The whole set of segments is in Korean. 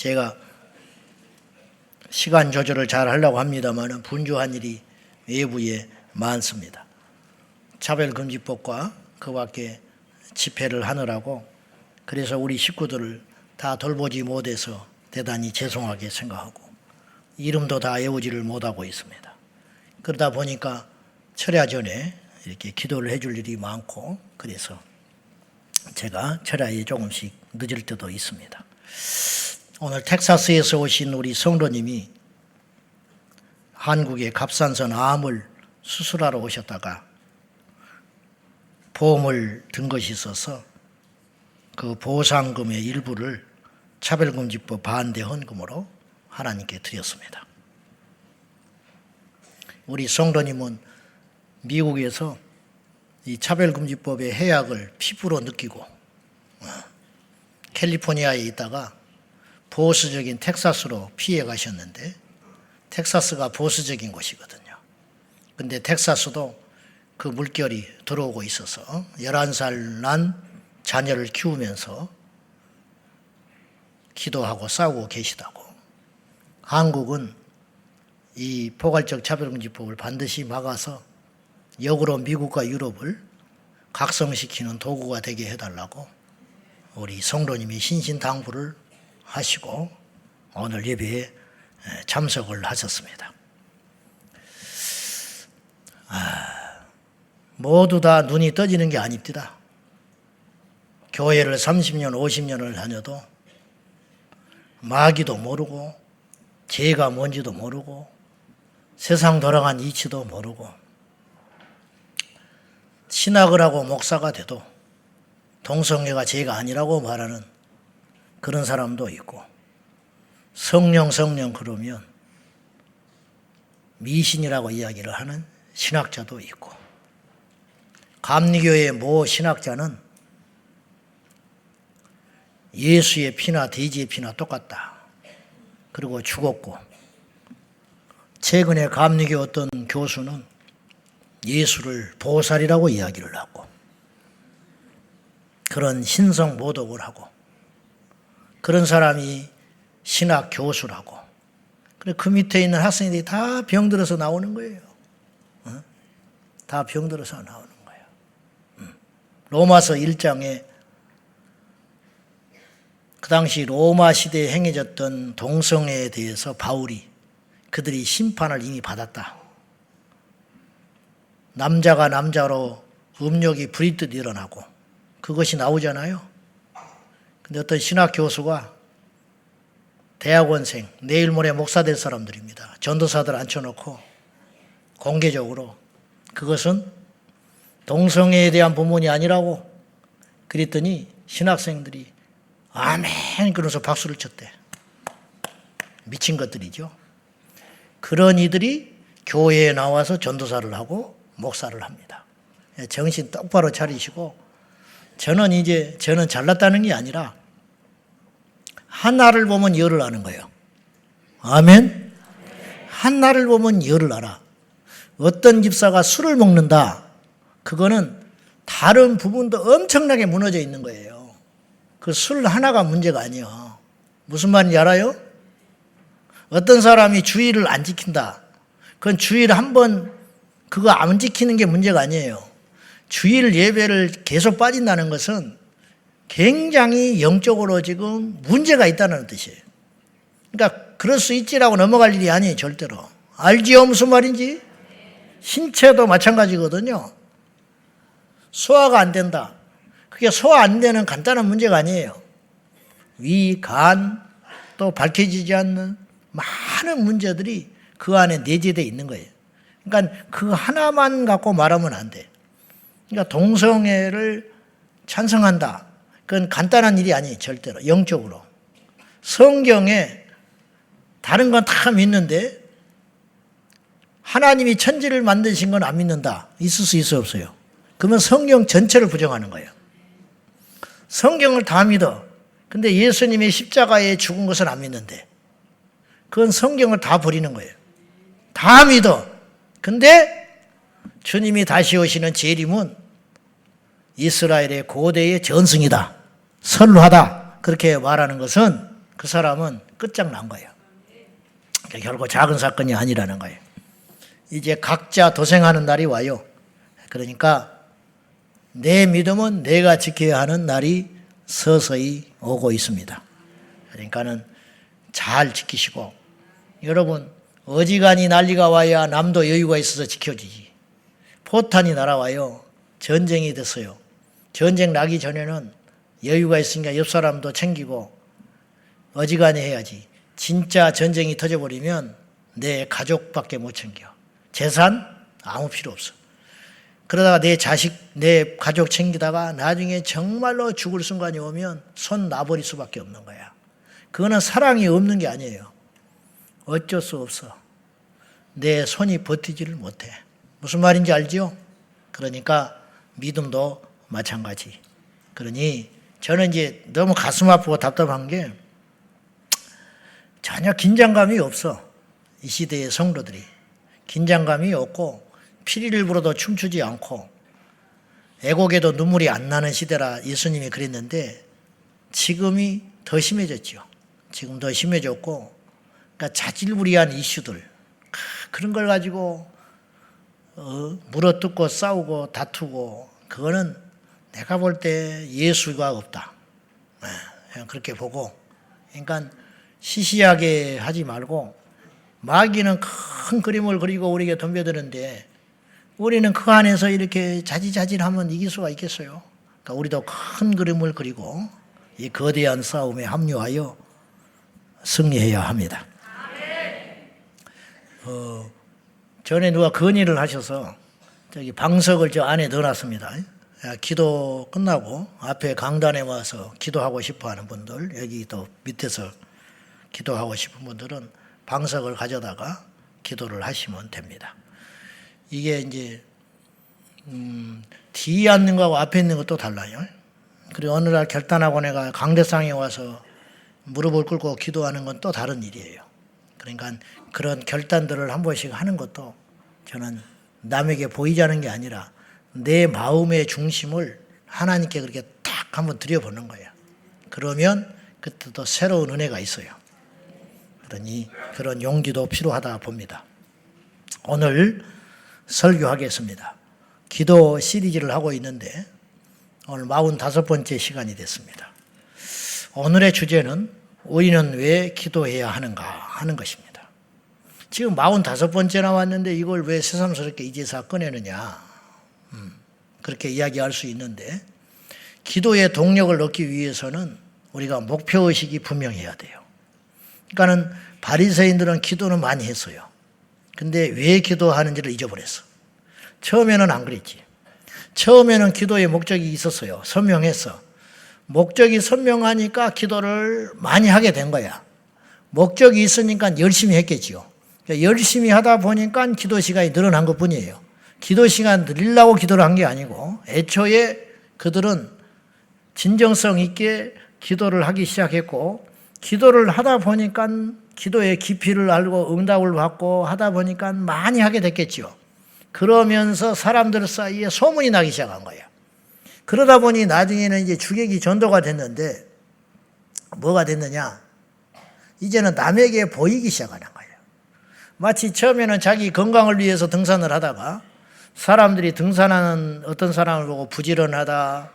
제가 시간 조절을 잘 하려고 합니다만 분주한 일이 외부에 많습니다. 차별금지법과 그 밖에 집회를 하느라고 그래서 우리 식구들을 다 돌보지 못해서 대단히 죄송하게 생각하고 이름도 다 외우지를 못하고 있습니다. 그러다 보니까 철야 전에 이렇게 기도를 해줄 일이 많고 그래서 제가 철야에 조금씩 늦을 때도 있습니다. 오늘 텍사스에서 오신 우리 성도님이 한국의 갑상선 암을 수술하러 오셨다가 보험을 든 것이 있어서 그 보상금의 일부를 차별금지법 반대 헌금으로 하나님께 드렸습니다. 우리 성도님은 미국에서 이 차별금지법의 해악을 피부로 느끼고 캘리포니아에 있다가 보수적인 텍사스로 피해 가셨는데 텍사스가 보수적인 곳이거든요. 근데 텍사스도 그 물결이 들어오고 있어서 11살 난 자녀를 키우면서 기도하고 싸우고 계시다고. 한국은 이 포괄적 차별금지법을 반드시 막아서 역으로 미국과 유럽을 각성시키는 도구가 되게 해달라고 우리 성도님이 신신당부를 하시고 오늘 예배에 참석을 하셨습니다. 모두 다 눈이 떠지는 게 아닙니다. 교회를 30년, 50년을 다녀도 마귀도 모르고 죄가 뭔지도 모르고 세상 돌아간 이치도 모르고 신학을 하고 목사가 돼도 동성애가 죄가 아니라고 말하는 그런 사람도 있고 성령 그러면 미신이라고 이야기를 하는 신학자도 있고 감리교의 모 신학자는 예수의 피나 돼지의 피나 똑같다. 그리고 죽었고 최근에 감리교 어떤 교수는 예수를 보살이라고 이야기를 하고 그런 신성 모독을 하고 그런 사람이 신학 교수라고 그 밑에 있는 학생들이 다 병들어서 나오는 거예요. 다 병들어서 나오는 거예요. 로마서 1장에 그 당시 로마 시대에 행해졌던 동성애에 대해서 바울이 그들이 심판을 이미 받았다. 남자가 남자로 음욕이 부리듯 일어나고 그것이 나오잖아요. 근데 어떤 신학 교수가 대학원생, 내일 모레 목사 될 사람들입니다. 전도사들 앉혀놓고 공개적으로 그것은 동성애에 대한 부문이 아니라고 그랬더니 신학생들이 아멘 그러면서 박수를 쳤대. 미친 것들이죠. 그런 이들이 교회에 나와서 전도사를 하고 목사를 합니다. 정신 똑바로 차리시고 저는 잘났다는 게 아니라 하나를 보면 열을 아는 거예요. 아멘? 하나를 보면 열을 알아. 어떤 집사가 술을 먹는다. 그거는 다른 부분도 엄청나게 무너져 있는 거예요. 그 술 하나가 문제가 아니에요. 무슨 말인지 알아요? 어떤 사람이 주의를 안 지킨다. 그건 주의를 한번 그거 안 지키는 게 문제가 아니에요. 주일 예배를 계속 빠진다는 것은 굉장히 영적으로 지금 문제가 있다는 뜻이에요. 그러니까 그럴 수 있지라고 넘어갈 일이 아니에요. 절대로. 알지요? 무슨 말인지? 신체도 마찬가지거든요. 소화가 안 된다. 그게 소화 안 되는 간단한 문제가 아니에요. 위, 간, 또 밝혀지지 않는 많은 문제들이 그 안에 내재되어 있는 거예요. 그러니까 그 하나만 갖고 말하면 안 돼. 그러니까 동성애를 찬성한다. 그건 간단한 일이 아니에요. 절대로. 영적으로. 성경에 다른 건 다 믿는데 하나님이 천지를 만드신 건 안 믿는다. 있을 수 있어 없어요? 그러면 성경 전체를 부정하는 거예요. 성경을 다 믿어. 근데 예수님이 십자가에 죽은 것은 안 믿는데 그건 성경을 다 버리는 거예요. 다 믿어. 근데 주님이 다시 오시는 재림은 이스라엘의 고대의 전승이다. 선루하다. 그렇게 말하는 것은 그 사람은 끝장난 거예요. 결국 작은 사건이 아니라는 거예요. 이제 각자 도생하는 날이 와요. 그러니까 내 믿음은 내가 지켜야 하는 날이 서서히 오고 있습니다. 그러니까는 잘 지키시고, 여러분 어지간히 난리가 와야 남도 여유가 있어서 지켜지지. 포탄이 날아와요. 전쟁이 됐어요. 전쟁 나기 전에는 여유가 있으니까 옆 사람도 챙기고 어지간히 해야지. 진짜 전쟁이 터져버리면 내 가족밖에 못 챙겨. 재산 아무 필요 없어. 그러다가 내 자식, 내 가족 챙기다가 나중에 정말로 죽을 순간이 오면 손 놔버릴 수밖에 없는 거야. 그거는 사랑이 없는 게 아니에요. 어쩔 수 없어. 내 손이 버티지를 못해. 무슨 말인지 알죠? 그러니까 믿음도 마찬가지. 그러니 저는 이제 너무 가슴 아프고 답답한 게 전혀 긴장감이 없어. 이 시대의 성도들이. 긴장감이 없고 피리를 불어도 춤추지 않고 애곡에도 눈물이 안 나는 시대라 예수님이 그랬는데 지금이 더 심해졌죠. 지금 더 심해졌고, 그러니까 자질구리한 이슈들, 그런 걸 가지고 물어뜯고 싸우고 다투고, 그거는 내가 볼 때 예수가 없다. 그냥 그렇게 보고, 그러니까 시시하게 하지 말고, 마귀는 큰 그림을 그리고 우리에게 덤벼드는데 우리는 그 안에서 이렇게 자지자질하면 이길 수가 있겠어요? 그러니까 우리도 큰 그림을 그리고 이 거대한 싸움에 합류하여 승리해야 합니다. 전에 누가 건의를 하셔서 저기 방석을 저 안에 넣어놨습니다. 기도 끝나고 앞에 강단에 와서 기도하고 싶어 하는 분들, 여기 또 밑에서 기도하고 싶은 분들은 방석을 가져다가 기도를 하시면 됩니다. 이게 이제 뒤에 앉는 거하고 앞에 있는 것도 달라요. 그리고 어느 날 결단하고 내가 강대상에 와서 무릎을 꿇고 기도하는 건 또 다른 일이에요. 그러니까 그런 결단들을 한 번씩 하는 것도 저는 남에게 보이자는 게 아니라 내 마음의 중심을 하나님께 그렇게 딱 한번 들여보는 거예요. 그러면 그때 또 새로운 은혜가 있어요. 그러니 그런 용기도 필요하다 봅니다. 오늘 설교하겠습니다. 기도 시리즈를 하고 있는데 오늘 45번째 시간이 됐습니다. 오늘의 주제는 우리는 왜 기도해야 하는가 하는 것입니다. 지금 45번째 나왔는데 이걸 왜 새삼스럽게 이제서 꺼내느냐, 그렇게 이야기할 수 있는데, 기도의 동력을 얻기 위해서는 우리가 목표의식이 분명해야 돼요. 그러니까는 바리새인들은 기도는 많이 했어요. 근데 왜 기도하는지를 잊어버렸어. 처음에는 안 그랬지. 처음에는 기도의 목적이 있었어요. 선명했어. 목적이 선명하니까 기도를 많이 하게 된 거야. 목적이 있으니까 열심히 했겠지요. 열심히 하다 보니까 기도 시간이 늘어난 것 뿐이에요. 기도 시간 늘리려고 기도를 한 게 아니고 애초에 그들은 진정성 있게 기도를 하기 시작했고, 기도를 하다 보니까 기도의 깊이를 알고 응답을 받고 하다 보니까 많이 하게 됐겠죠. 그러면서 사람들 사이에 소문이 나기 시작한 거예요. 그러다 보니 나중에는 이제 주객이 전도가 됐는데 뭐가 됐느냐? 이제는 남에게 보이기 시작하는 거예요. 마치 처음에는 자기 건강을 위해서 등산을 하다가 사람들이 등산하는 어떤 사람을 보고 부지런하다,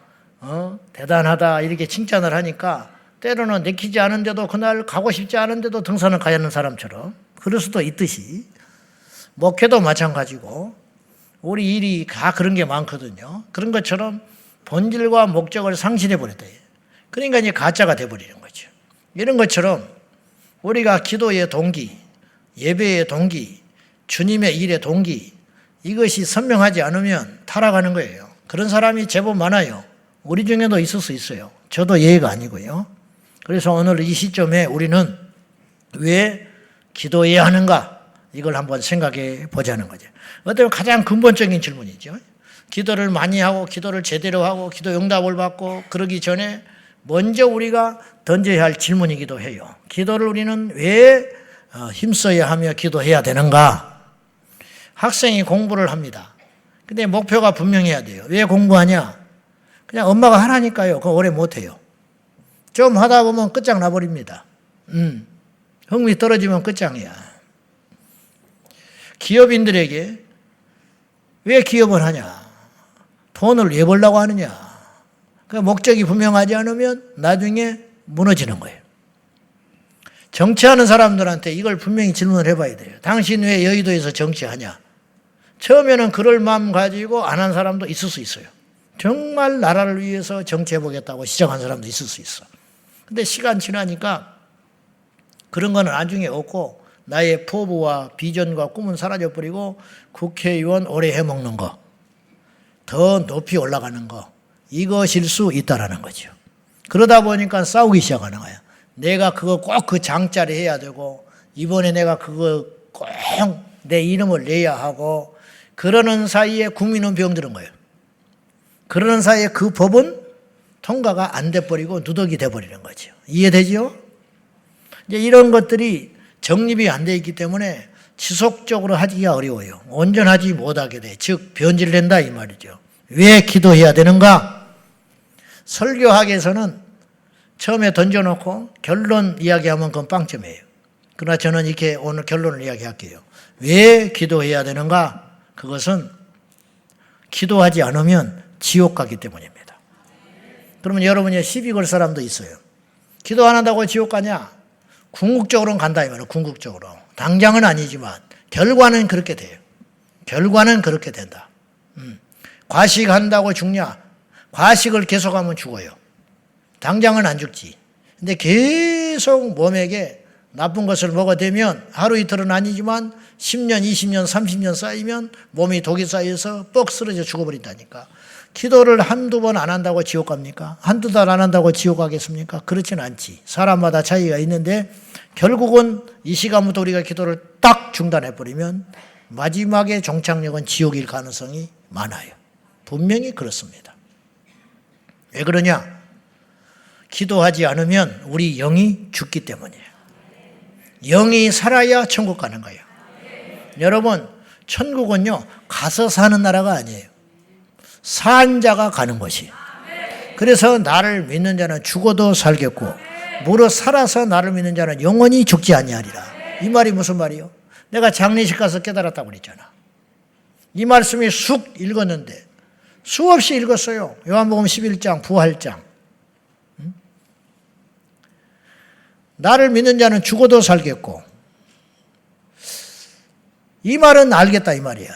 대단하다 이렇게 칭찬을 하니까 때로는 내키지 않은데도 그날 가고 싶지 않은데도 등산을 가야 하는 사람처럼, 그럴 수도 있듯이 목회도 마찬가지고 우리 일이 다 그런 게 많거든요. 그런 것처럼 본질과 목적을 상실해 버렸다. 그러니까 이제 가짜가 돼버리는 거죠. 이런 것처럼 우리가 기도의 동기, 예배의 동기, 주님의 일의 동기, 이것이 선명하지 않으면 타락하는 거예요. 그런 사람이 제법 많아요. 우리 중에도 있을 수 있어요. 저도 예외가 아니고요. 그래서 오늘 이 시점에 우리는 왜 기도해야 하는가, 이걸 한번 생각해 보자는 거죠. 어떤 가장 근본적인 질문이죠. 기도를 많이 하고 기도를 제대로 하고 기도 응답을 받고 그러기 전에 먼저 우리가 던져야 할 질문이기도 해요. 기도를 우리는 왜 힘써야 하며 기도해야 되는가? 학생이 공부를 합니다. 근데 목표가 분명해야 돼요. 왜 공부하냐? 그냥 엄마가 하라니까요. 그거 오래 못해요. 좀 하다 보면 끝장나버립니다. 흥미 떨어지면 끝장이야. 기업인들에게 왜 기업을 하냐? 돈을 왜 벌려고 하느냐? 그 목적이 분명하지 않으면 나중에 무너지는 거예요. 정치하는 사람들한테 이걸 분명히 질문을 해봐야 돼요. 당신 왜 여의도에서 정치하냐? 처음에는 그럴 마음 가지고 안 한 사람도 있을 수 있어요. 정말 나라를 위해서 정치해보겠다고 시작한 사람도 있을 수 있어. 근데 시간 지나니까 그런 거는 나중에 없고 나의 포부와 비전과 꿈은 사라져버리고 국회의원 오래 해먹는 거, 더 높이 올라가는 거, 이것일 수 있다라는 거죠. 그러다 보니까 싸우기 시작하는 거야. 내가 그거 꼭 그 장자리 해야 되고 이번에 내가 그거 꼭 내 이름을 내야 하고 그러는 사이에 국민은 병드는 거예요. 그러는 사이에 그 법은 통과가 안 돼버리고 누더기 돼버리는 거죠. 이해되죠? 이제 이런 것들이 정립이 안 돼 있기 때문에 지속적으로 하기가 어려워요. 온전하지 못하게 돼. 즉 변질된다 이 말이죠. 왜 기도해야 되는가? 설교학에서는 처음에 던져놓고 결론 이야기하면 그건 빵점이에요. 그러나 저는 이렇게 오늘 결론을 이야기할게요. 왜 기도해야 되는가? 그것은 기도하지 않으면 지옥 가기 때문입니다. 그러면 여러분이 시비 걸 사람도 있어요. 기도 안 한다고 지옥 가냐? 궁극적으로는 간다 이 말이에요. 궁극적으로. 당장은 아니지만 결과는 그렇게 돼요. 결과는 그렇게 된다. 과식한다고 죽냐? 과식을 계속하면 죽어요. 당장은 안 죽지. 근데 계속 몸에게 나쁜 것을 먹어대면 하루 이틀은 아니지만 10년, 20년, 30년 쌓이면 몸이 독이 쌓여서 뻑 쓰러져 죽어버린다니까. 기도를 한두 번 안 한다고 지옥 갑니까? 한두 달 안 한다고 지옥 가겠습니까? 그렇지는 않지. 사람마다 차이가 있는데 결국은 이 시간부터 우리가 기도를 딱 중단해버리면 마지막에 종착역은 지옥일 가능성이 많아요. 분명히 그렇습니다. 왜 그러냐? 기도하지 않으면 우리 영이 죽기 때문이에요. 영이 살아야 천국 가는 거예요. 여러분, 천국은요, 가서 사는 나라가 아니에요. 산 자가 가는 것이. 그래서 나를 믿는 자는 죽어도 살겠고, 무릇 살아서 나를 믿는 자는 영원히 죽지 아니하리라. 이 말이 무슨 말이요? 내가 장례식 가서 깨달았다고 그랬잖아. 이 말씀이 쑥 읽었는데, 수없이 읽었어요. 요한복음 11장, 부활장. 나를 믿는 자는 죽어도 살겠고, 이 말은 알겠다 이 말이야.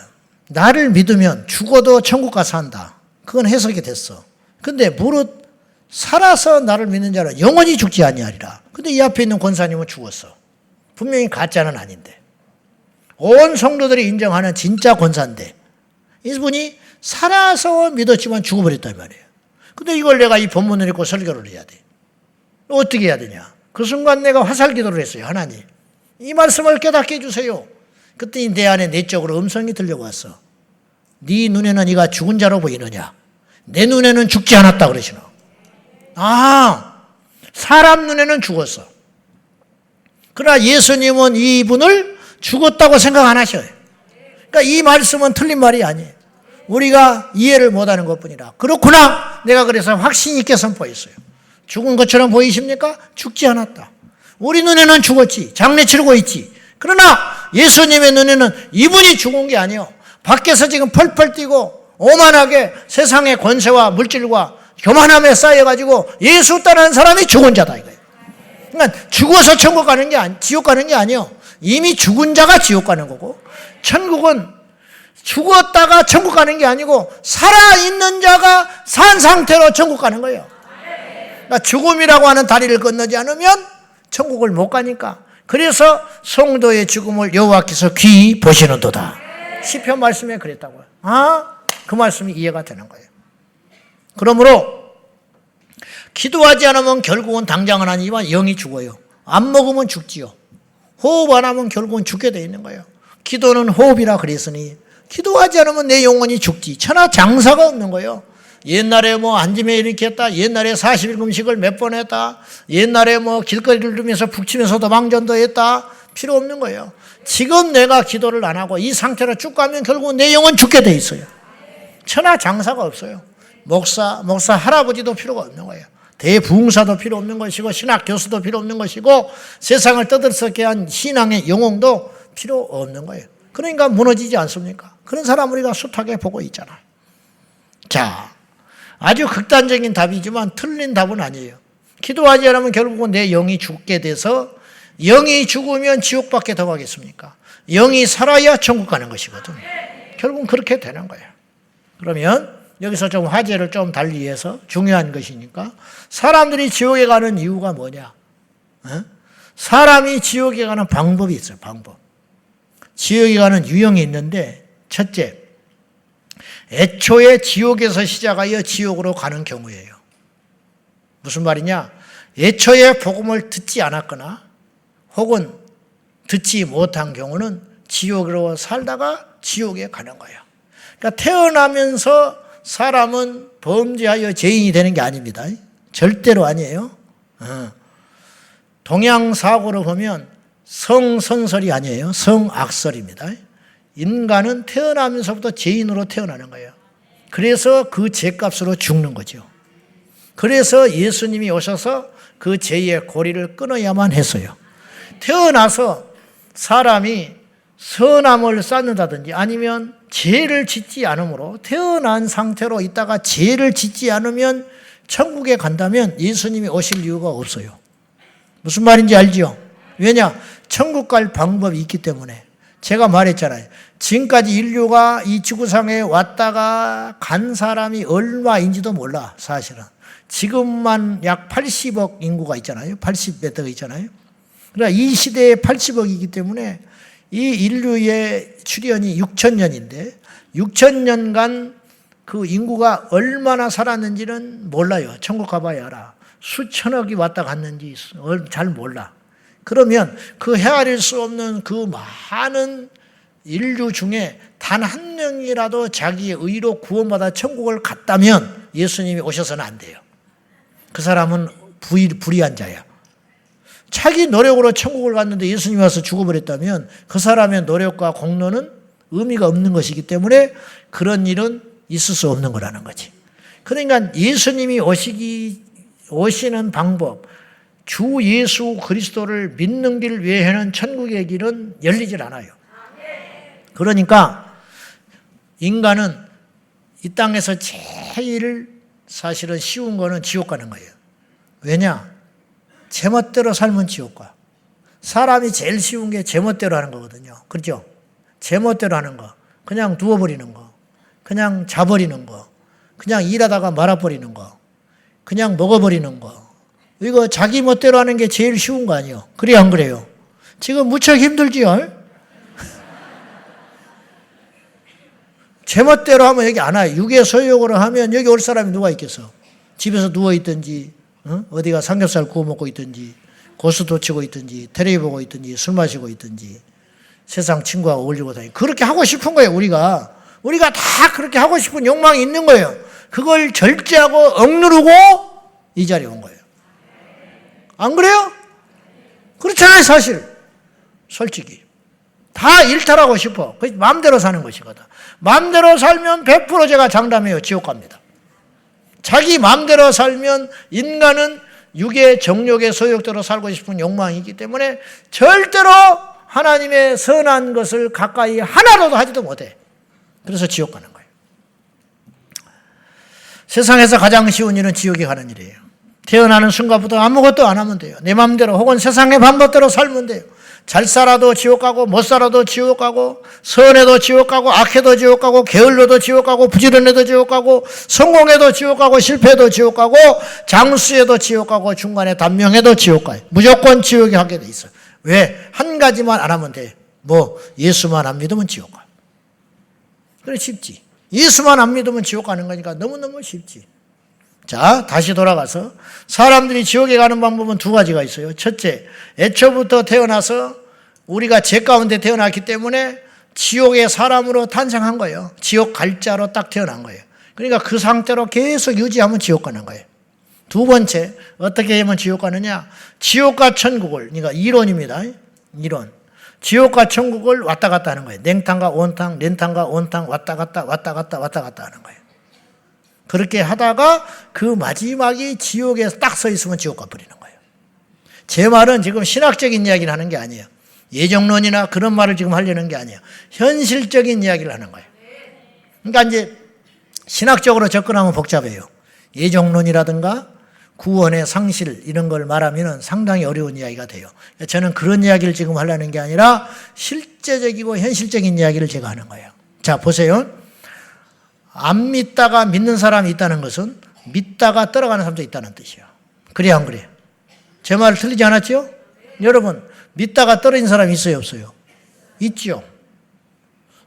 나를 믿으면 죽어도 천국 가서 산다. 그건 해석이 됐어. 근데 무릇 살아서 나를 믿는 자는 영원히 죽지 아니하리라. 근데 이 앞에 있는 권사님은 죽었어. 분명히 가짜는 아닌데. 온 성도들이 인정하는 진짜 권사인데 이분이 살아서 믿었지만 죽어버렸단 말이에요. 근데 이걸 내가 이 본문을 읽고 설교를 해야 돼. 어떻게 해야 되냐? 그 순간 내가 화살 기도를 했어요. 하나님, 이 말씀을 깨닫게 해주세요. 그때 내 안에 내적으로 음성이 들려왔어. 네 눈에는 네가 죽은 자로 보이느냐? 내 눈에는 죽지 않았다 그러시노. 아, 사람 눈에는 죽었어. 그러나 예수님은 이분을 죽었다고 생각 안 하셔요. 그러니까 이 말씀은 틀린 말이 아니에요. 우리가 이해를 못하는 것뿐이라. 그렇구나. 내가 그래서 확신 있게 선포했어요. 죽은 것처럼 보이십니까? 죽지 않았다. 우리 눈에는 죽었지. 장례 치르고 있지. 그러나 예수님의 눈에는 이분이 죽은 게 아니에요. 밖에서 지금 펄펄 뛰고 오만하게 세상의 권세와 물질과 교만함에 쌓여가지고 예수 따르는 사람이 죽은 자다 이거예요. 그러니까 죽어서 천국 가는 게 지옥 가는 게 아니에요. 이미 죽은 자가 지옥 가는 거고, 천국은 죽었다가 천국 가는 게 아니고 살아있는 자가 산 상태로 천국 가는 거예요. 그러니까 죽음이라고 하는 다리를 건너지 않으면 천국을 못 가니까. 그래서 성도의 죽음을 여호와께서 귀히 보시는도다. 시편 말씀에 그랬다고요. 그 말씀이 이해가 되는 거예요. 그러므로 기도하지 않으면 결국은 당장은 아니지만 영이 죽어요. 안 먹으면 죽지요. 호흡 안 하면 결국은 죽게 돼 있는 거예요. 기도는 호흡이라 그랬으니 기도하지 않으면 내 영혼이 죽지. 천하 장사가 없는 거예요. 옛날에 뭐 앉으면 이렇게 했다. 옛날에 40일 금식을 몇 번 했다. 옛날에 뭐 길거리를 누면서 북치면서 도망전도 했다. 필요 없는 거예요. 지금 내가 기도를 안 하고 이 상태로 쭉 가면 결국은 내 영은 죽게 돼 있어요. 천하 장사가 없어요. 목사 할아버지도 필요가 없는 거예요. 대부흥사도 필요 없는 것이고 신학 교수도 필요 없는 것이고 세상을 떠들썩게 한 신앙의 영웅도 필요 없는 거예요. 그러니까 무너지지 않습니까? 그런 사람 우리가 숱하게 보고 있잖아요. 자, 아주 극단적인 답이지만 틀린 답은 아니에요. 기도하지 않으면 결국은 내 영이 죽게 돼서 영이 죽으면 지옥밖에 더 가겠습니까? 영이 살아야 천국 가는 것이거든. 결국은 그렇게 되는 거예요. 그러면 여기서 좀 화제를 좀 달리해서 중요한 것이니까 사람들이 지옥에 가는 이유가 뭐냐? 사람이 지옥에 가는 방법이 있어요. 방법. 지옥에 가는 유형이 있는데 첫째, 애초에 지옥에서 시작하여 지옥으로 가는 경우예요. 무슨 말이냐? 애초에 복음을 듣지 않았거나 혹은 듣지 못한 경우는 지옥으로 살다가 지옥에 가는 거예요. 그러니까 태어나면서 사람은 범죄하여 죄인이 되는 게 아닙니다. 절대로 아니에요. 동양사고로 보면 성선설이 아니에요. 성악설입니다. 인간은 태어나면서부터 죄인으로 태어나는 거예요. 그래서 그 죄값으로 죽는 거죠. 그래서 예수님이 오셔서 그 죄의 고리를 끊어야만 했어요. 태어나서 사람이 선함을 쌓는다든지 아니면 죄를 짓지 않으므로 태어난 상태로 있다가 죄를 짓지 않으면 천국에 간다면 예수님이 오실 이유가 없어요. 무슨 말인지 알죠? 왜냐? 천국 갈 방법이 있기 때문에. 제가 말했잖아요. 지금까지 인류가 이 지구상에 왔다가 간 사람이 얼마인지도 몰라, 사실은. 지금만 약 80억 인구가 있잖아요. 80몇 억 있잖아요. 그러니까 이 시대에 80억이기 때문에 이 인류의 출현이 6천년인데 6천년간 그 인구가 얼마나 살았는지는 몰라요. 천국 가봐야 알아. 수천억이 왔다 갔는지 잘 몰라. 그러면 그 헤아릴 수 없는 그 많은 인류 중에 단 한 명이라도 자기의 의로 구원받아 천국을 갔다면 예수님이 오셔서는 안 돼요. 그 사람은 불의한 자야. 자기 노력으로 천국을 갔는데 예수님이 와서 죽어버렸다면 그 사람의 노력과 공로는 의미가 없는 것이기 때문에 그런 일은 있을 수 없는 거라는 거지. 그러니까 예수님이 오시는 방법, 주 예수 그리스도를 믿는 길 외에는 천국의 길은 열리질 않아요. 그러니까 인간은 이 땅에서 제일 사실은 쉬운 거는 지옥 가는 거예요. 왜냐? 제멋대로 살면 지옥 가. 사람이 제일 쉬운 게 제멋대로 하는 거거든요. 그렇죠? 제멋대로 하는 거. 그냥 누워버리는 거. 그냥 자버리는 거. 그냥 일하다가 말아버리는 거. 그냥 먹어버리는 거. 이거 자기 멋대로 하는 게 제일 쉬운 거 아니에요? 그래요, 안 그래요? 지금 무척 힘들지요? 제멋대로 하면 여기 안 와요. 육의 소욕으로 하면 여기 올 사람이 누가 있겠어? 집에서 누워있든지 어디가 삼겹살 구워 먹고 있든지 고수도 치고 있든지 텔레비 보고 있든지 술 마시고 있든지 세상 친구하고 어울리고 다니고 그렇게 하고 싶은 거예요. 우리가 다 그렇게 하고 싶은 욕망이 있는 거예요. 그걸 절제하고 억누르고 이 자리에 온 거예요. 안 그래요? 그렇잖아요. 사실 솔직히 다 일탈하고 싶어. 그 마음대로 사는 것이거든. 마음대로 살면 100% 제가 장담해요. 지옥 갑니다. 자기 마음대로 살면 인간은 육의 정욕의 소욕대로 살고 싶은 욕망이 있기 때문에 절대로 하나님의 선한 것을 가까이 하나로도 하지도 못해. 그래서 지옥 가는 거예요. 세상에서 가장 쉬운 일은 지옥에 가는 일이에요. 태어나는 순간부터 아무것도 안 하면 돼요. 내 마음대로 혹은 세상의 방법대로 살면 돼요. 잘 살아도 지옥 가고 못 살아도 지옥 가고 선해도 지옥 가고 악해도 지옥 가고 게을러도 지옥 가고 부지런해도 지옥 가고 성공해도 지옥 가고 실패해도 지옥 가고 장수해도 지옥 가고 중간에 단명해도 지옥 가요. 무조건 지옥에 가게 돼 있어요. 왜? 한 가지만 안 하면 돼. 뭐 예수만 안 믿으면 지옥 가. 그래 쉽지. 예수만 안 믿으면 지옥 가는 거니까 너무너무 쉽지. 자, 다시 돌아가서 사람들이 지옥에 가는 방법은 두 가지가 있어요. 첫째, 애초부터 태어나서 우리가 죄 가운데 태어났기 때문에 지옥의 사람으로 탄생한 거예요. 지옥 갈 자로 딱 태어난 거예요. 그러니까 그 상태로 계속 유지하면 지옥 가는 거예요. 두 번째, 어떻게 하면 지옥 가느냐? 지옥과 천국을, 그러니까 이론입니다. 이론. 지옥과 천국을 왔다 갔다 하는 거예요. 냉탕과 온탕, 렌탕과 온탕 왔다 갔다 하는 거예요. 그렇게 하다가 그 마지막이 지옥에 딱 서 있으면 지옥 가버리는 거예요. 제 말은 지금 신학적인 이야기를 하는 게 아니에요. 예정론이나 그런 말을 지금 하려는 게 아니에요. 현실적인 이야기를 하는 거예요. 그러니까 이제 신학적으로 접근하면 복잡해요. 예정론이라든가 구원의 상실 이런 걸 말하면 상당히 어려운 이야기가 돼요. 저는 그런 이야기를 지금 하려는 게 아니라 실제적이고 현실적인 이야기를 제가 하는 거예요. 자, 보세요. 안 믿다가 믿는 사람이 있다는 것은 믿다가 떨어가는 사람도 있다는 뜻이에요. 그래야 안 그래요? 제 말 틀리지 않았죠? 여러분, 믿다가 떨어진 사람이 있어요, 없어요? 있죠.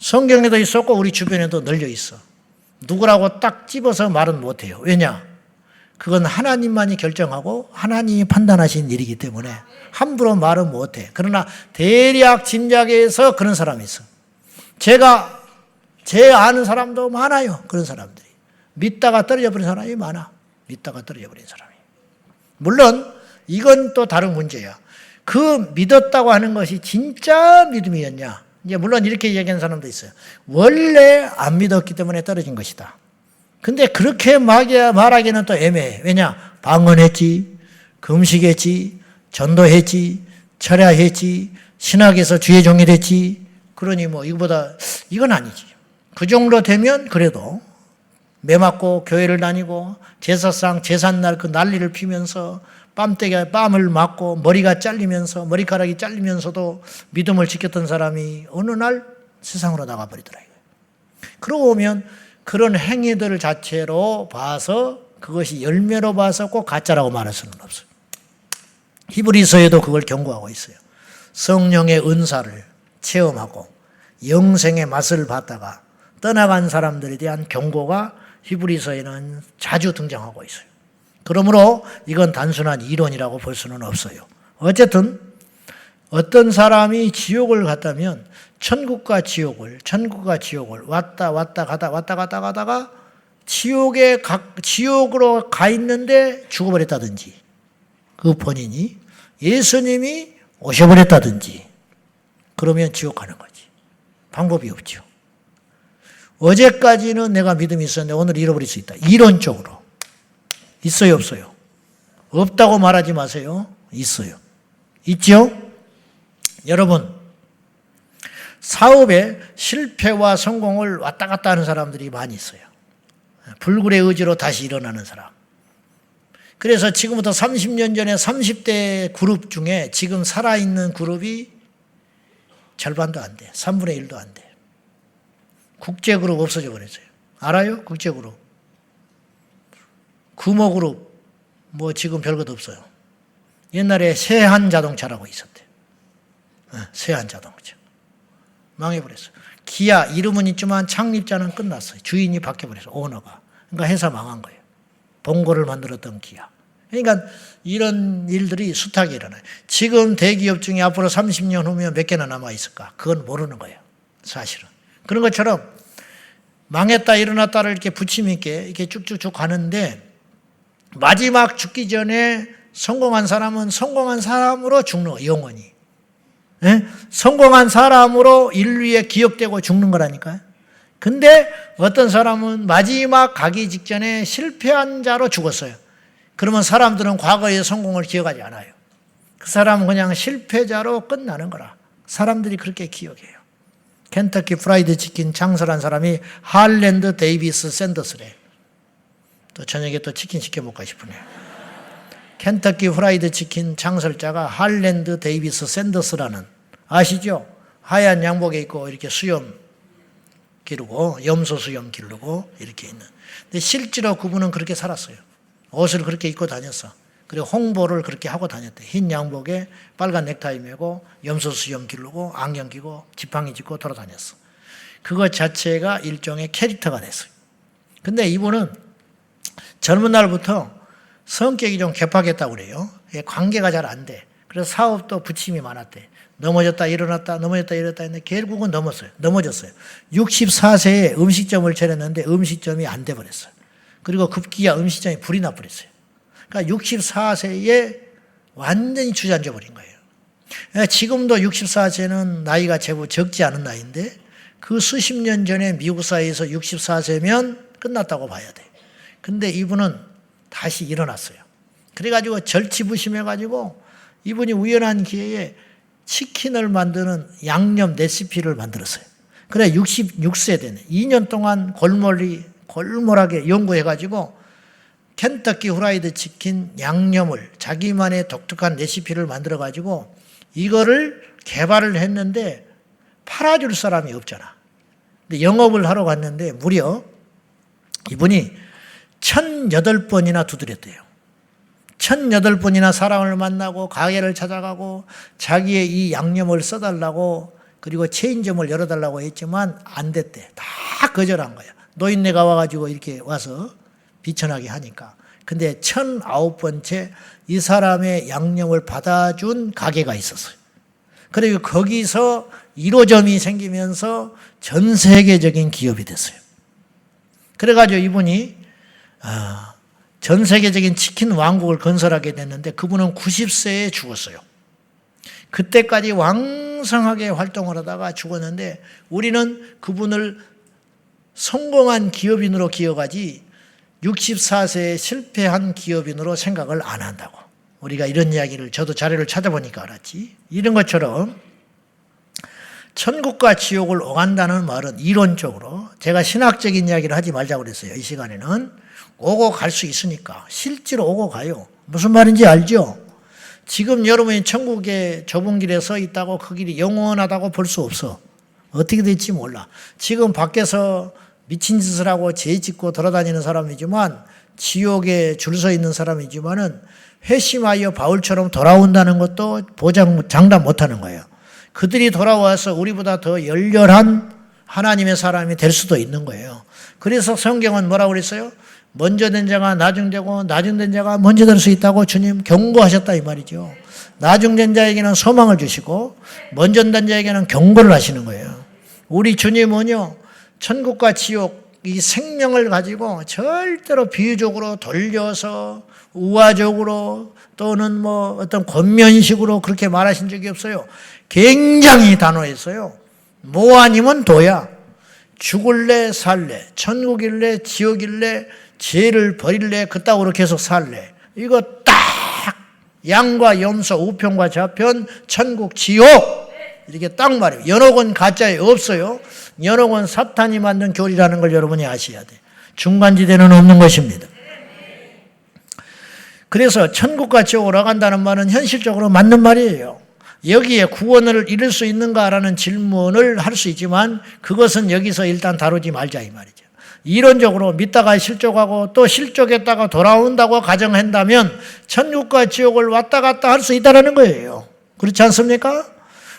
성경에도 있었고 우리 주변에도 널려 있어. 누구라고 딱 집어서 말은 못해요. 왜냐? 그건 하나님만이 결정하고 하나님이 판단하신 일이기 때문에 함부로 말은 못해. 그러나 대략 짐작해서 그런 사람이 있어. 제 아는 사람도 많아요. 그런 사람들이. 믿다가 떨어져 버린 사람이 많아. 믿다가 떨어져 버린 사람이. 물론 이건 또 다른 문제야. 그 믿었다고 하는 것이 진짜 믿음이었냐? 이제 물론 이렇게 얘기하는 사람도 있어요. 원래 안 믿었기 때문에 떨어진 것이다. 근데 그렇게 말하기는 또 애매해. 왜냐? 방언했지, 금식했지, 전도했지, 철야했지, 신학에서 주의 종이 됐지. 그러니 뭐 이건 아니지. 그 정도 되면 그래도 매 맞고 교회를 다니고 제사상 제삿날 그 난리를 피면서 뺨을 맞고 머리가 잘리면서 머리카락이 잘리면서도 믿음을 지켰던 사람이 어느 날 세상으로 나가버리더라. 그러고 오면 그런 행위들 자체로 봐서 그것이 열매로 봐서 꼭 가짜라고 말할 수는 없어요. 히브리서에도 그걸 경고하고 있어요. 성령의 은사를 체험하고 영생의 맛을 봤다가 떠나간 사람들에 대한 경고가 히브리서에는 자주 등장하고 있어요. 그러므로 이건 단순한 이론이라고 볼 수는 없어요. 어쨌든 어떤 사람이 지옥을 갔다면 천국과 지옥을 왔다 가다가 지옥으로 가 있는데 죽어버렸다든지 그 본인이 예수님이 오셔버렸다든지 그러면 지옥 가는 거지. 방법이 없죠. 어제까지는 내가 믿음이 있었는데 오늘 잃어버릴 수 있다. 이론적으로. 있어요, 없어요? 없다고 말하지 마세요. 있어요. 있죠? 여러분, 사업에 실패와 성공을 왔다 갔다 하는 사람들이 많이 있어요. 불굴의 의지로 다시 일어나는 사람. 그래서 지금부터 30년 전에 30대 그룹 중에 지금 살아있는 그룹이 절반도 안 돼. 3분의 1도 안 돼. 국제그룹 없어져 버렸어요. 알아요? 국제그룹. 금호그룹 뭐 지금 별것 없어요. 옛날에 세한자동차라고 있었대. 세한자동차. 망해버렸어요. 기아 이름은 있지만 창립자는 끝났어요. 주인이 바뀌어버렸어요. 오너가. 그러니까 회사 망한 거예요. 봉고를 만들었던 기아. 그러니까 이런 일들이 숱하게 일어나요. 지금 대기업 중에 앞으로 30년 후면 몇 개나 남아있을까? 그건 모르는 거예요. 사실은. 그런 것처럼 망했다 일어났다를 이렇게 부침 있게 이렇게 쭉쭉쭉 가는데 마지막 죽기 전에 성공한 사람은 성공한 사람으로 죽는 거예요. 영원히. 예? 성공한 사람으로 인류에 기억되고 죽는 거라니까요. 근데 어떤 사람은 마지막 가기 직전에 실패한 자로 죽었어요. 그러면 사람들은 과거의 성공을 기억하지 않아요. 그 사람은 그냥 실패자로 끝나는 거라. 사람들이 그렇게 기억해요. 켄터키 프라이드 치킨 창설한 사람이 할랜드 데이비스 샌더스래. 또 저녁에 또 치킨 시켜 먹고 싶으네요. 켄터키 프라이드 치킨 창설자가 할랜드 데이비스 샌더스라는, 아시죠? 하얀 양복에 입고 이렇게 수염 기르고 염소 수염 기르고 이렇게 있는. 근데 실제로 그분은 그렇게 살았어요. 옷을 그렇게 입고 다녔어. 그리고 홍보를 그렇게 하고 다녔대. 흰 양복에 빨간 넥타이 메고 염소 수염 기르고 안경 끼고 지팡이 짚고 돌아다녔어. 그것 자체가 일종의 캐릭터가 됐어요. 근데 이분은 젊은 날부터 성격이 좀 개팍했다고 그래요. 관계가 잘 안 돼. 그래서 사업도 부침이 많았대. 넘어졌다 일어났다 넘어졌다 일어났다 했는데 결국은 넘어졌어요. 64세에 음식점을 차렸는데 음식점이 안 돼버렸어요. 그리고 급기야 음식점이 불이 나버렸어요. 그러니까 64세에 완전히 주저앉아 버린 거예요. 지금도 64세는 나이가 제법 적지 않은 나이인데 그 수십 년 전에 미국 사회에서 64세면 끝났다고 봐야 돼. 근데 이분은 다시 일어났어요. 그래가지고 절치부심해가지고 이분이 우연한 기회에 치킨을 만드는 양념 레시피를 만들었어요. 그래 66세 되네. 2년 동안 골몰하게 연구해가지고 켄터키 후라이드 치킨 양념을 자기만의 독특한 레시피를 만들어가지고 이거를 개발을 했는데 팔아줄 사람이 없잖아. 근데 영업을 하러 갔는데 무려 이분이 1008번이나 두드렸대요. 1008번이나 사람을 만나고 가게를 찾아가고 자기의 이 양념을 써달라고 그리고 체인점을 열어달라고 했지만 안 됐대. 다 거절한 거야. 노인네가 와가지고 이렇게 와서 비천하게 하니까. 근데 1009번째 이 사람의 양념을 받아준 가게가 있었어요. 그리고 거기서 1호점이 생기면서 전 세계적인 기업이 됐어요. 그래가지고 이분이 전 세계적인 치킨 왕국을 건설하게 됐는데 그분은 90세에 죽었어요. 그때까지 왕성하게 활동을 하다가 죽었는데 우리는 그분을 성공한 기업인으로 기억하지 64세에 실패한 기업인으로 생각을 안 한다고. 우리가 이런 이야기를 저도 자료를 찾아보니까 알았지. 이런 것처럼 천국과 지옥을 오간다는 말은 이론적으로 제가 신학적인 이야기를 하지 말자고 그랬어요. 이 시간에는 오고 갈 수 있으니까 실제로 오고 가요. 무슨 말인지 알죠? 지금 여러분이 천국의 좁은 길에 서 있다고 그 길이 영원하다고 볼 수 없어. 어떻게 될지 몰라. 지금 밖에서 미친 짓을 하고 죄 짓고 돌아다니는 사람이지만 지옥에 줄 서 있는 사람이지만은 회심하여 바울처럼 돌아온다는 것도 장담 못하는 거예요. 그들이 돌아와서 우리보다 더 열렬한 하나님의 사람이 될 수도 있는 거예요. 그래서 성경은 뭐라고 그랬어요? 먼저 된 자가 나중되고 나중된 자가 먼저 될 수 있다고 주님 경고하셨다 이 말이죠. 나중된 자에게는 소망을 주시고 먼저 된 자에게는 경고를 하시는 거예요. 우리 주님은요. 천국과 지옥 이 생명을 가지고 절대로 비유적으로 돌려서 우화적으로 또는 뭐 어떤 권면식으로 그렇게 말하신 적이 없어요. 굉장히 단호했어요. 뭐 아니면 도야. 죽을래 살래 천국일래 지옥일래 죄를 버릴래 그따구로 계속 살래. 이거 딱 양과 염소 우편과 좌편 천국 지옥 이렇게 딱 말해요. 연옥은 가짜에 없어요. 연옥은 사탄이 만든 교리라는 걸 여러분이 아셔야 돼. 중간지대는 없는 것입니다. 그래서 천국과 지옥을 나간다는 말은 현실적으로 맞는 말이에요. 여기에 구원을 이룰 수 있는가라는 질문을 할 수 있지만 그것은 여기서 일단 다루지 말자 이 말이죠. 이론적으로 믿다가 실족하고 또 실족했다가 돌아온다고 가정한다면 천국과 지옥을 왔다 갔다 할 수 있다는 거예요. 그렇지 않습니까?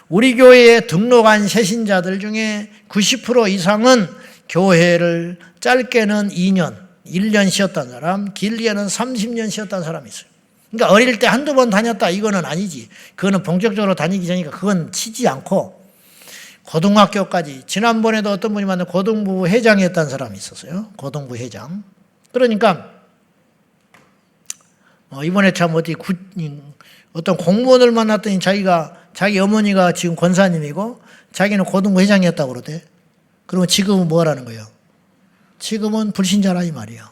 우리 교회에 등록한 새신자들 중에 90% 이상은 교회를 짧게는 2년, 1년 쉬었던 사람, 길게는 30년 쉬었던 사람이 있어요. 그러니까 어릴 때 한두 번 다녔다 이거는 아니지. 그거는 본격적으로 다니기 전이니까 그건 치지 않고 고등학교까지. 지난번에도 어떤 분이 만난 고등부 회장이었던 사람이 있었어요. 고등부 회장. 그러니까 이번에 참 어떤 공무원을 만났더니 자기 어머니가 지금 권사님이고 자기는 고등부 회장이었다고 그러대. 그러면 지금은 뭐 하라는 거예요? 지금은 불신자라 이 말이에요.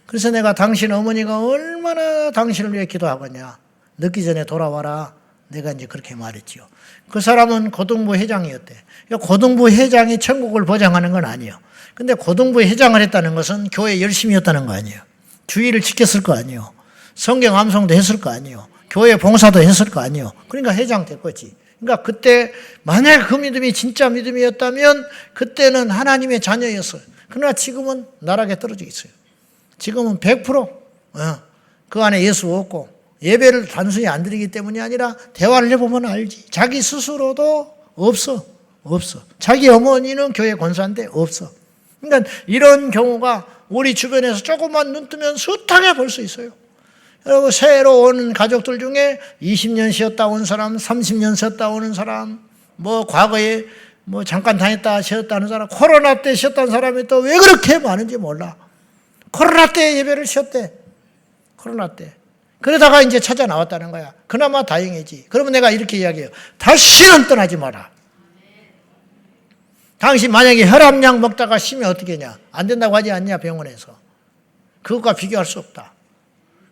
그래서 내가 당신 어머니가 얼마나 당신을 위해 기도하겠냐. 늦기 전에 돌아와라. 내가 이제 그렇게 말했지요. 그 사람은 고등부 회장이었대. 고등부 회장이 천국을 보장하는 건 아니에요. 근데 고등부 회장을 했다는 것은 교회 열심히 했다는 거 아니에요. 주의를 지켰을 거 아니에요. 성경 암송도 했을 거 아니에요. 교회 봉사도 했을 거 아니에요. 그러니까 회장 됐겠지. 그러니까 그때 만약 그 믿음이 진짜 믿음이었다면 그때는 하나님의 자녀였어요. 그러나 지금은 나락에 떨어져 있어요. 지금은 100% 그 안에 예수 없고 예배를 단순히 안 드리기 때문이 아니라 대화를 해보면 알지. 자기 스스로도 없어. 자기 어머니는 교회 권사인데 없어. 그러니까 이런 경우가 우리 주변에서 조금만 눈 뜨면 숱하게 볼 수 있어요. 여러분 새로 오는 가족들 중에 20년 쉬었다 온 사람, 30년 쉬었다 오는 사람, 뭐 과거에 뭐 잠깐 다녔다 쉬었다는 사람, 코로나 때 쉬었다는 사람이 또 왜 그렇게 많은지 몰라. 코로나 때 예배를 쉬었대. 코로나 때. 그러다가 이제 찾아 나왔다는 거야. 그나마 다행이지. 그러면 내가 이렇게 이야기해요. 다시는 떠나지 마라. 당신 만약에 혈압약 먹다가 쉬면 어떻게 하냐? 안 된다고 하지 않냐 병원에서. 그것과 비교할 수 없다.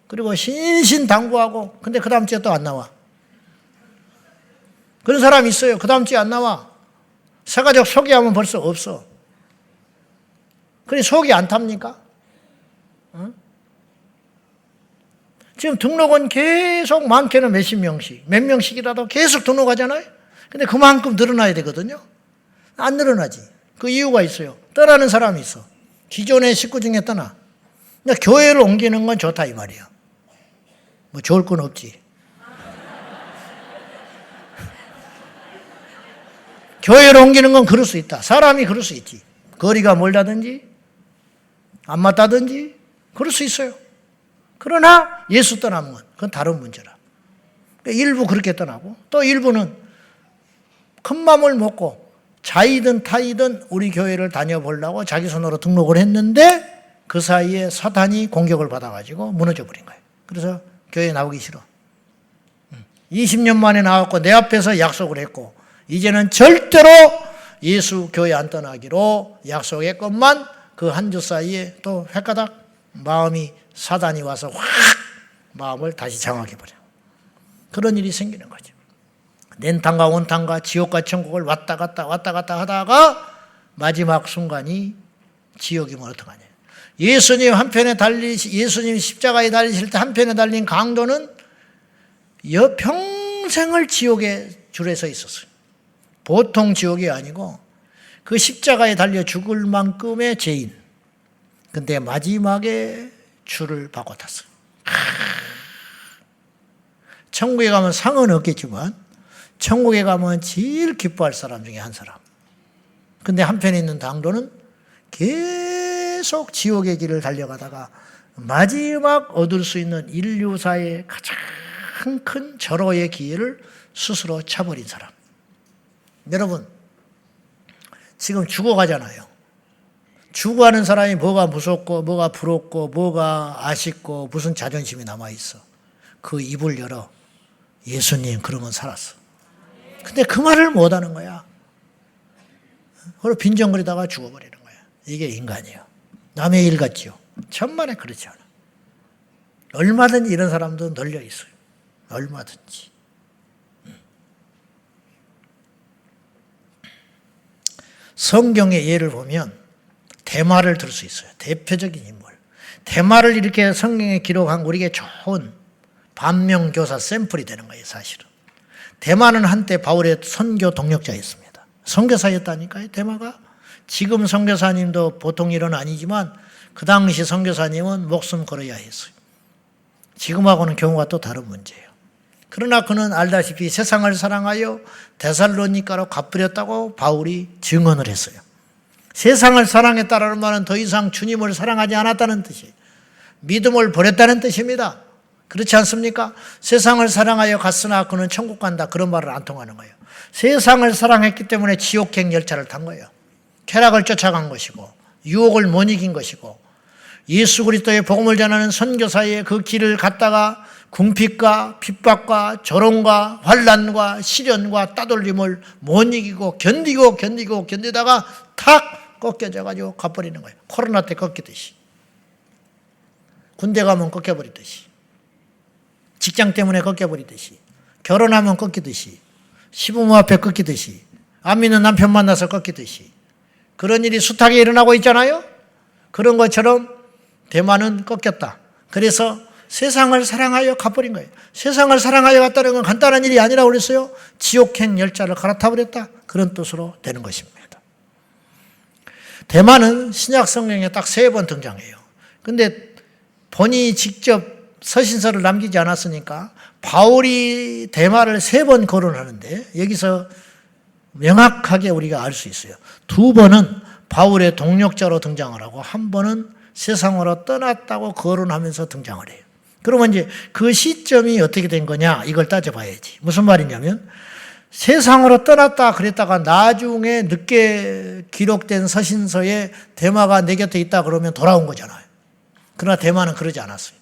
그리고 신신당부하고 근데 그 다음 주에 또 안 나와. 그런 사람이 있어요. 그 다음 주에 안 나와. 새가족 소개하면 벌써 없어. 그래 속이 안 탑니까? 응? 지금 등록은 계속 많게는 몇십 명씩, 몇 명씩이라도 계속 등록하잖아요. 근데 그만큼 늘어나야 되거든요. 안 늘어나지. 그 이유가 있어요. 떠나는 사람이 있어. 기존의 식구 중에 떠나. 근데 교회를 옮기는 건 좋다 이 말이야. 뭐 좋을 건 없지. 교회를 옮기는 건 그럴 수 있다. 사람이 그럴 수 있지. 거리가 멀다든지 안 맞다든지 그럴 수 있어요. 그러나 예수 떠나면 그건 다른 문제라. 일부 그렇게 떠나고 또 일부는 큰 맘을 먹고 자이든 타이든 우리 교회를 다녀보려고 자기 손으로 등록을 했는데 그 사이에 사탄이 공격을 받아가지고 무너져 버린 거예요. 그래서 교회 나오기 싫어. 20년 만에 나왔고 내 앞에서 약속을 했고 이제는 절대로 예수 교회 안 떠나기로 약속했건만 그 한 주 사이에 또 획가닥 마음이 사단이 와서 확 마음을 다시 장악해버려. 그런 일이 생기는 거죠. 냉탕과 온탕과 지옥과 천국을 왔다 갔다 하다가 마지막 순간이 지옥이면 어떡하냐. 예수님 십자가에 달리실 때 한편에 달린 강도는 평생을 지옥에 줄에 서 있었어요. 보통 지옥이 아니고 그 십자가에 달려 죽을 만큼의 죄인. 근데 마지막에 줄을 바꿔 탔어요. 천국에 가면 상은 없겠지만 천국에 가면 제일 기뻐할 사람 중에 한 사람. 근데 한편에 있는 강도는 계속 지옥의 길을 달려가다가 마지막 얻을 수 있는 인류사의 가장 큰 절호의 기회를 스스로 차버린 사람. 여러분, 지금 죽어가잖아요. 죽어가는 사람이 뭐가 무섭고 뭐가 부럽고 뭐가 아쉽고 무슨 자존심이 남아있어. 그 입을 열어. 예수님 그러면 살았어. 근데 그 말을 못하는 거야. 그리고 빈정거리다가 죽어버리는 거야. 이게 인간이에요. 남의 일 같지요. 천만에 그렇지 않아. 얼마든지 이런 사람도 널려 있어요. 얼마든지. 성경의 예를 보면 대마를 들 수 있어요. 대표적인 인물. 대마를 이렇게 성경에 기록한 우리에게 좋은 반면교사 샘플이 되는 거예요, 사실은. 대마는 한때 바울의 선교 동력자였습니다. 선교사였다니까요, 대마가. 지금 선교사님도 보통 일은 아니지만 그 당시 선교사님은 목숨 걸어야 했어요. 지금하고는 경우가 또 다른 문제예요. 그러나 그는 알다시피 세상을 사랑하여 데살로니가로 가버렸다고 바울이 증언을 했어요. 세상을 사랑했다라는 말은 더 이상 주님을 사랑하지 않았다는 뜻이에요. 믿음을 버렸다는 뜻입니다. 그렇지 않습니까? 세상을 사랑하여 갔으나 그는 천국 간다. 그런 말을 안 통하는 거예요. 세상을 사랑했기 때문에 지옥행 열차를 탄 거예요. 쾌락을 쫓아간 것이고 유혹을 못 이긴 것이고 예수 그리스도의 복음을 전하는 선교사의 그 길을 갔다가 궁핍과 핍박과 조롱과 환난과 시련과 따돌림을 못 이기고 견디다가 탁 꺾여져가지고 가버리는 거예요. 코로나 때 꺾이듯이. 군대 가면 꺾여버리듯이. 직장 때문에 꺾여버리듯이. 결혼하면 꺾이듯이. 시부모 앞에 꺾이듯이. 안 믿는 남편 만나서 꺾이듯이. 그런 일이 숱하게 일어나고 있잖아요. 그런 것처럼 대만은 꺾였다. 그래서 세상을 사랑하여 가버린 거예요. 세상을 사랑하여 갔다는 건 간단한 일이 아니라고 그랬어요. 지옥행 열차를 갈아타버렸다. 그런 뜻으로 되는 것입니다. 대만은 신약 성경에 딱 3번 등장해요. 근데 본인이 직접 서신서를 남기지 않았으니까 바울이 대마를 3번 거론하는데 여기서 명확하게 우리가 알 수 있어요. 2번은 바울의 동력자로 등장을 하고 1번은 세상으로 떠났다고 거론하면서 등장을 해요. 그러면 이제 그 시점이 어떻게 된 거냐 이걸 따져봐야지. 무슨 말이냐면 세상으로 떠났다 그랬다가 나중에 늦게 기록된 서신서에 대마가 내 곁에 있다 그러면 돌아온 거잖아요. 그러나 대마는 그러지 않았어요.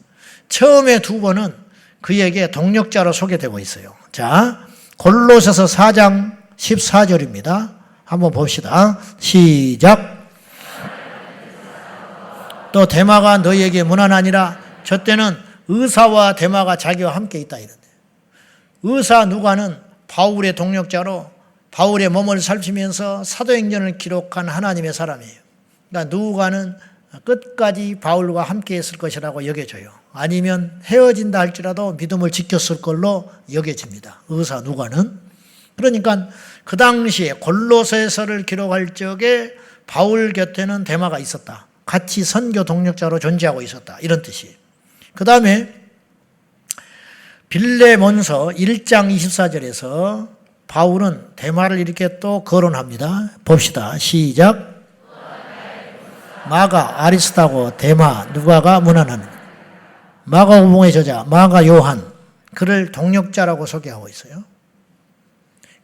처음에 2번은 그에게 동력자로 소개되고 있어요. 자, 골로새서 4장 14절입니다. 한번 봅시다. 시작. 또 대마가 너희에게 무난하니라. 저 때는 의사와 대마가 자기와 함께 있다 이런데, 의사 누가는 바울의 동력자로 바울의 몸을 살피면서 사도행전을 기록한 하나님의 사람이에요. 그러니까 누가는 끝까지 바울과 함께 했을 것이라고 여겨져요. 아니면 헤어진다 할지라도 믿음을 지켰을 걸로 여겨집니다. 의사 누가는. 그러니까 그 당시에 골로새서를 기록할 적에 바울 곁에는 대마가 있었다. 같이 선교 동력자로 존재하고 있었다. 이런 뜻이에요. 그 다음에 빌레몬서 1장 24절에서 바울은 대마를 이렇게 또 거론합니다. 봅시다. 시작. 마가, 아리스타고, 대마, 누가가 무난하는. 마가복음의 저자 마가 요한, 그를 동력자라고 소개하고 있어요.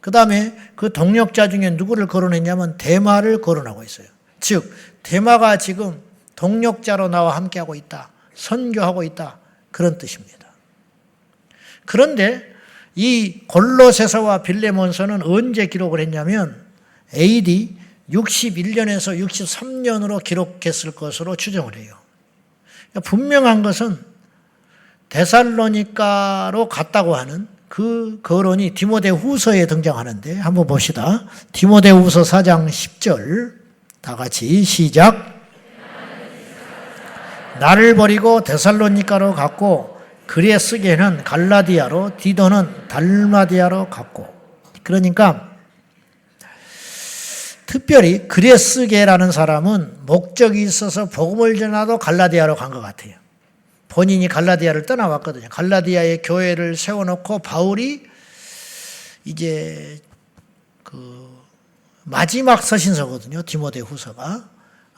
그 다음에 그 동력자 중에 누구를 거론했냐면 대마를 거론하고 있어요. 즉 대마가 지금 동력자로 나와 함께하고 있다, 선교하고 있다, 그런 뜻입니다. 그런데 이 골로새서와 빌레몬서는 언제 기록을 했냐면 AD 61년에서 63년으로 기록했을 것으로 추정을 해요. 분명한 것은 데살로니가로 갔다고 하는 그 거론이 디모데후서에 등장하는데 한번 봅시다. 디모데후서 4장 10절 다 같이 시작. 나를 버리고 데살로니가로 갔고 그레스게는 갈라디아로 디도는 달마디아로 갔고. 그러니까 특별히 그레스게라는 사람은 목적이 있어서 복음을 전하도 갈라디아로 간 것 같아요. 본인이 갈라디아를 떠나왔거든요. 갈라디아의 교회를 세워놓고 바울이 이제 그 마지막 서신서거든요. 디모데후서가.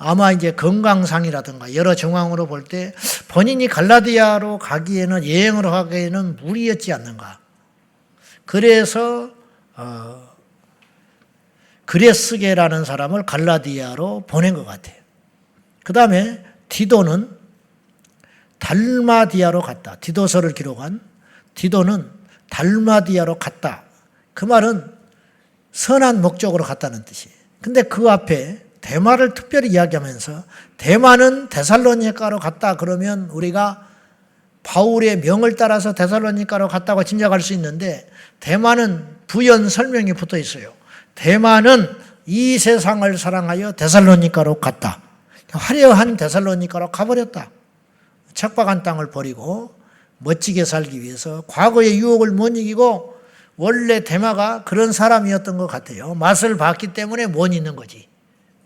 아마 이제 건강상이라든가 여러 정황으로 볼 때 본인이 갈라디아로 가기에는, 여행으로 가기에는 무리였지 않는가. 그래서 그레스게라는 사람을 갈라디아로 보낸 것 같아요. 그 다음에 디도는 달마디아로 갔다. 디도서를 기록한 디도는 달마디아로 갔다. 그 말은 선한 목적으로 갔다는 뜻이에요. 근데 그 앞에 대마를 특별히 이야기하면서 대마는 데살로니가로 갔다 그러면 우리가 바울의 명을 따라서 데살로니가로 갔다고 짐작할 수 있는데, 대마는 부연 설명이 붙어 있어요. 대마는 이 세상을 사랑하여 데살로니가로 갔다. 화려한 데살로니가로 가버렸다. 척박한 땅을 버리고 멋지게 살기 위해서 과거의 유혹을 못 이기고, 원래 대마가 그런 사람이었던 것 같아요. 맛을 봤기 때문에 못 있는 거지.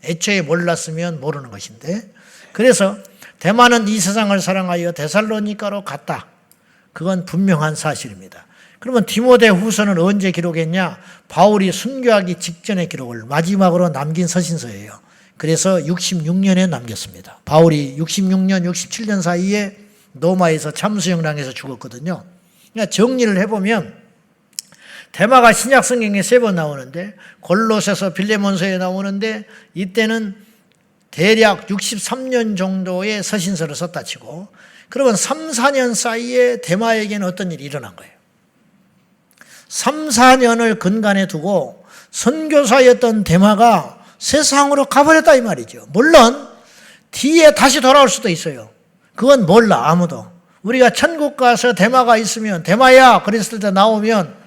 애초에 몰랐으면 모르는 것인데, 그래서 대마는 이 세상을 사랑하여 데살로니가로 갔다. 그건 분명한 사실입니다. 그러면 디모데후서는 언제 기록했냐? 바울이 순교하기 직전의 기록을 마지막으로 남긴 서신서예요. 그래서 66년에 남겼습니다. 바울이 66년, 67년 사이에 로마에서 참수형당해서 죽었거든요. 그러니까 정리를 해보면 대마가 신약 성경에 3번 나오는데, 골로새서, 빌레몬서에 나오는데, 이때는 대략 63년 정도의 서신서를 썼다 치고, 그러면 3, 4년 사이에 대마에게는 어떤 일이 일어난 거예요. 3, 4년을 근간에 두고 선교사였던 대마가 세상으로 가버렸다 이 말이죠. 물론 뒤에 다시 돌아올 수도 있어요. 그건 몰라 아무도. 우리가 천국 가서 대마가 있으면 대마야 그랬을 때 나오면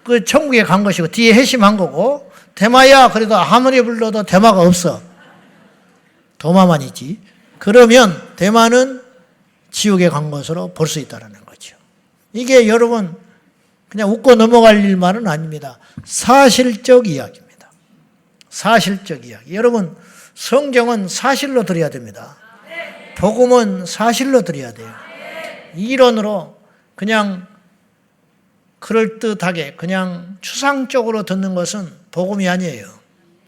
그 천국에 간 것이고 뒤에 회심한 거고, 대마야 그래도 아무리 불러도 대마가 없어. 도마만 있지. 그러면 대마는 지옥에 간 것으로 볼 수 있다는 거죠. 이게 여러분 그냥 웃고 넘어갈 일만은 아닙니다. 사실적 이야기입니다. 사실적 이야기. 여러분 성경은 사실로 들어야 됩니다. 복음은 사실로 들어야 돼요. 이론으로 그냥 그럴듯하게 그냥 추상적으로 듣는 것은 복음이 아니에요.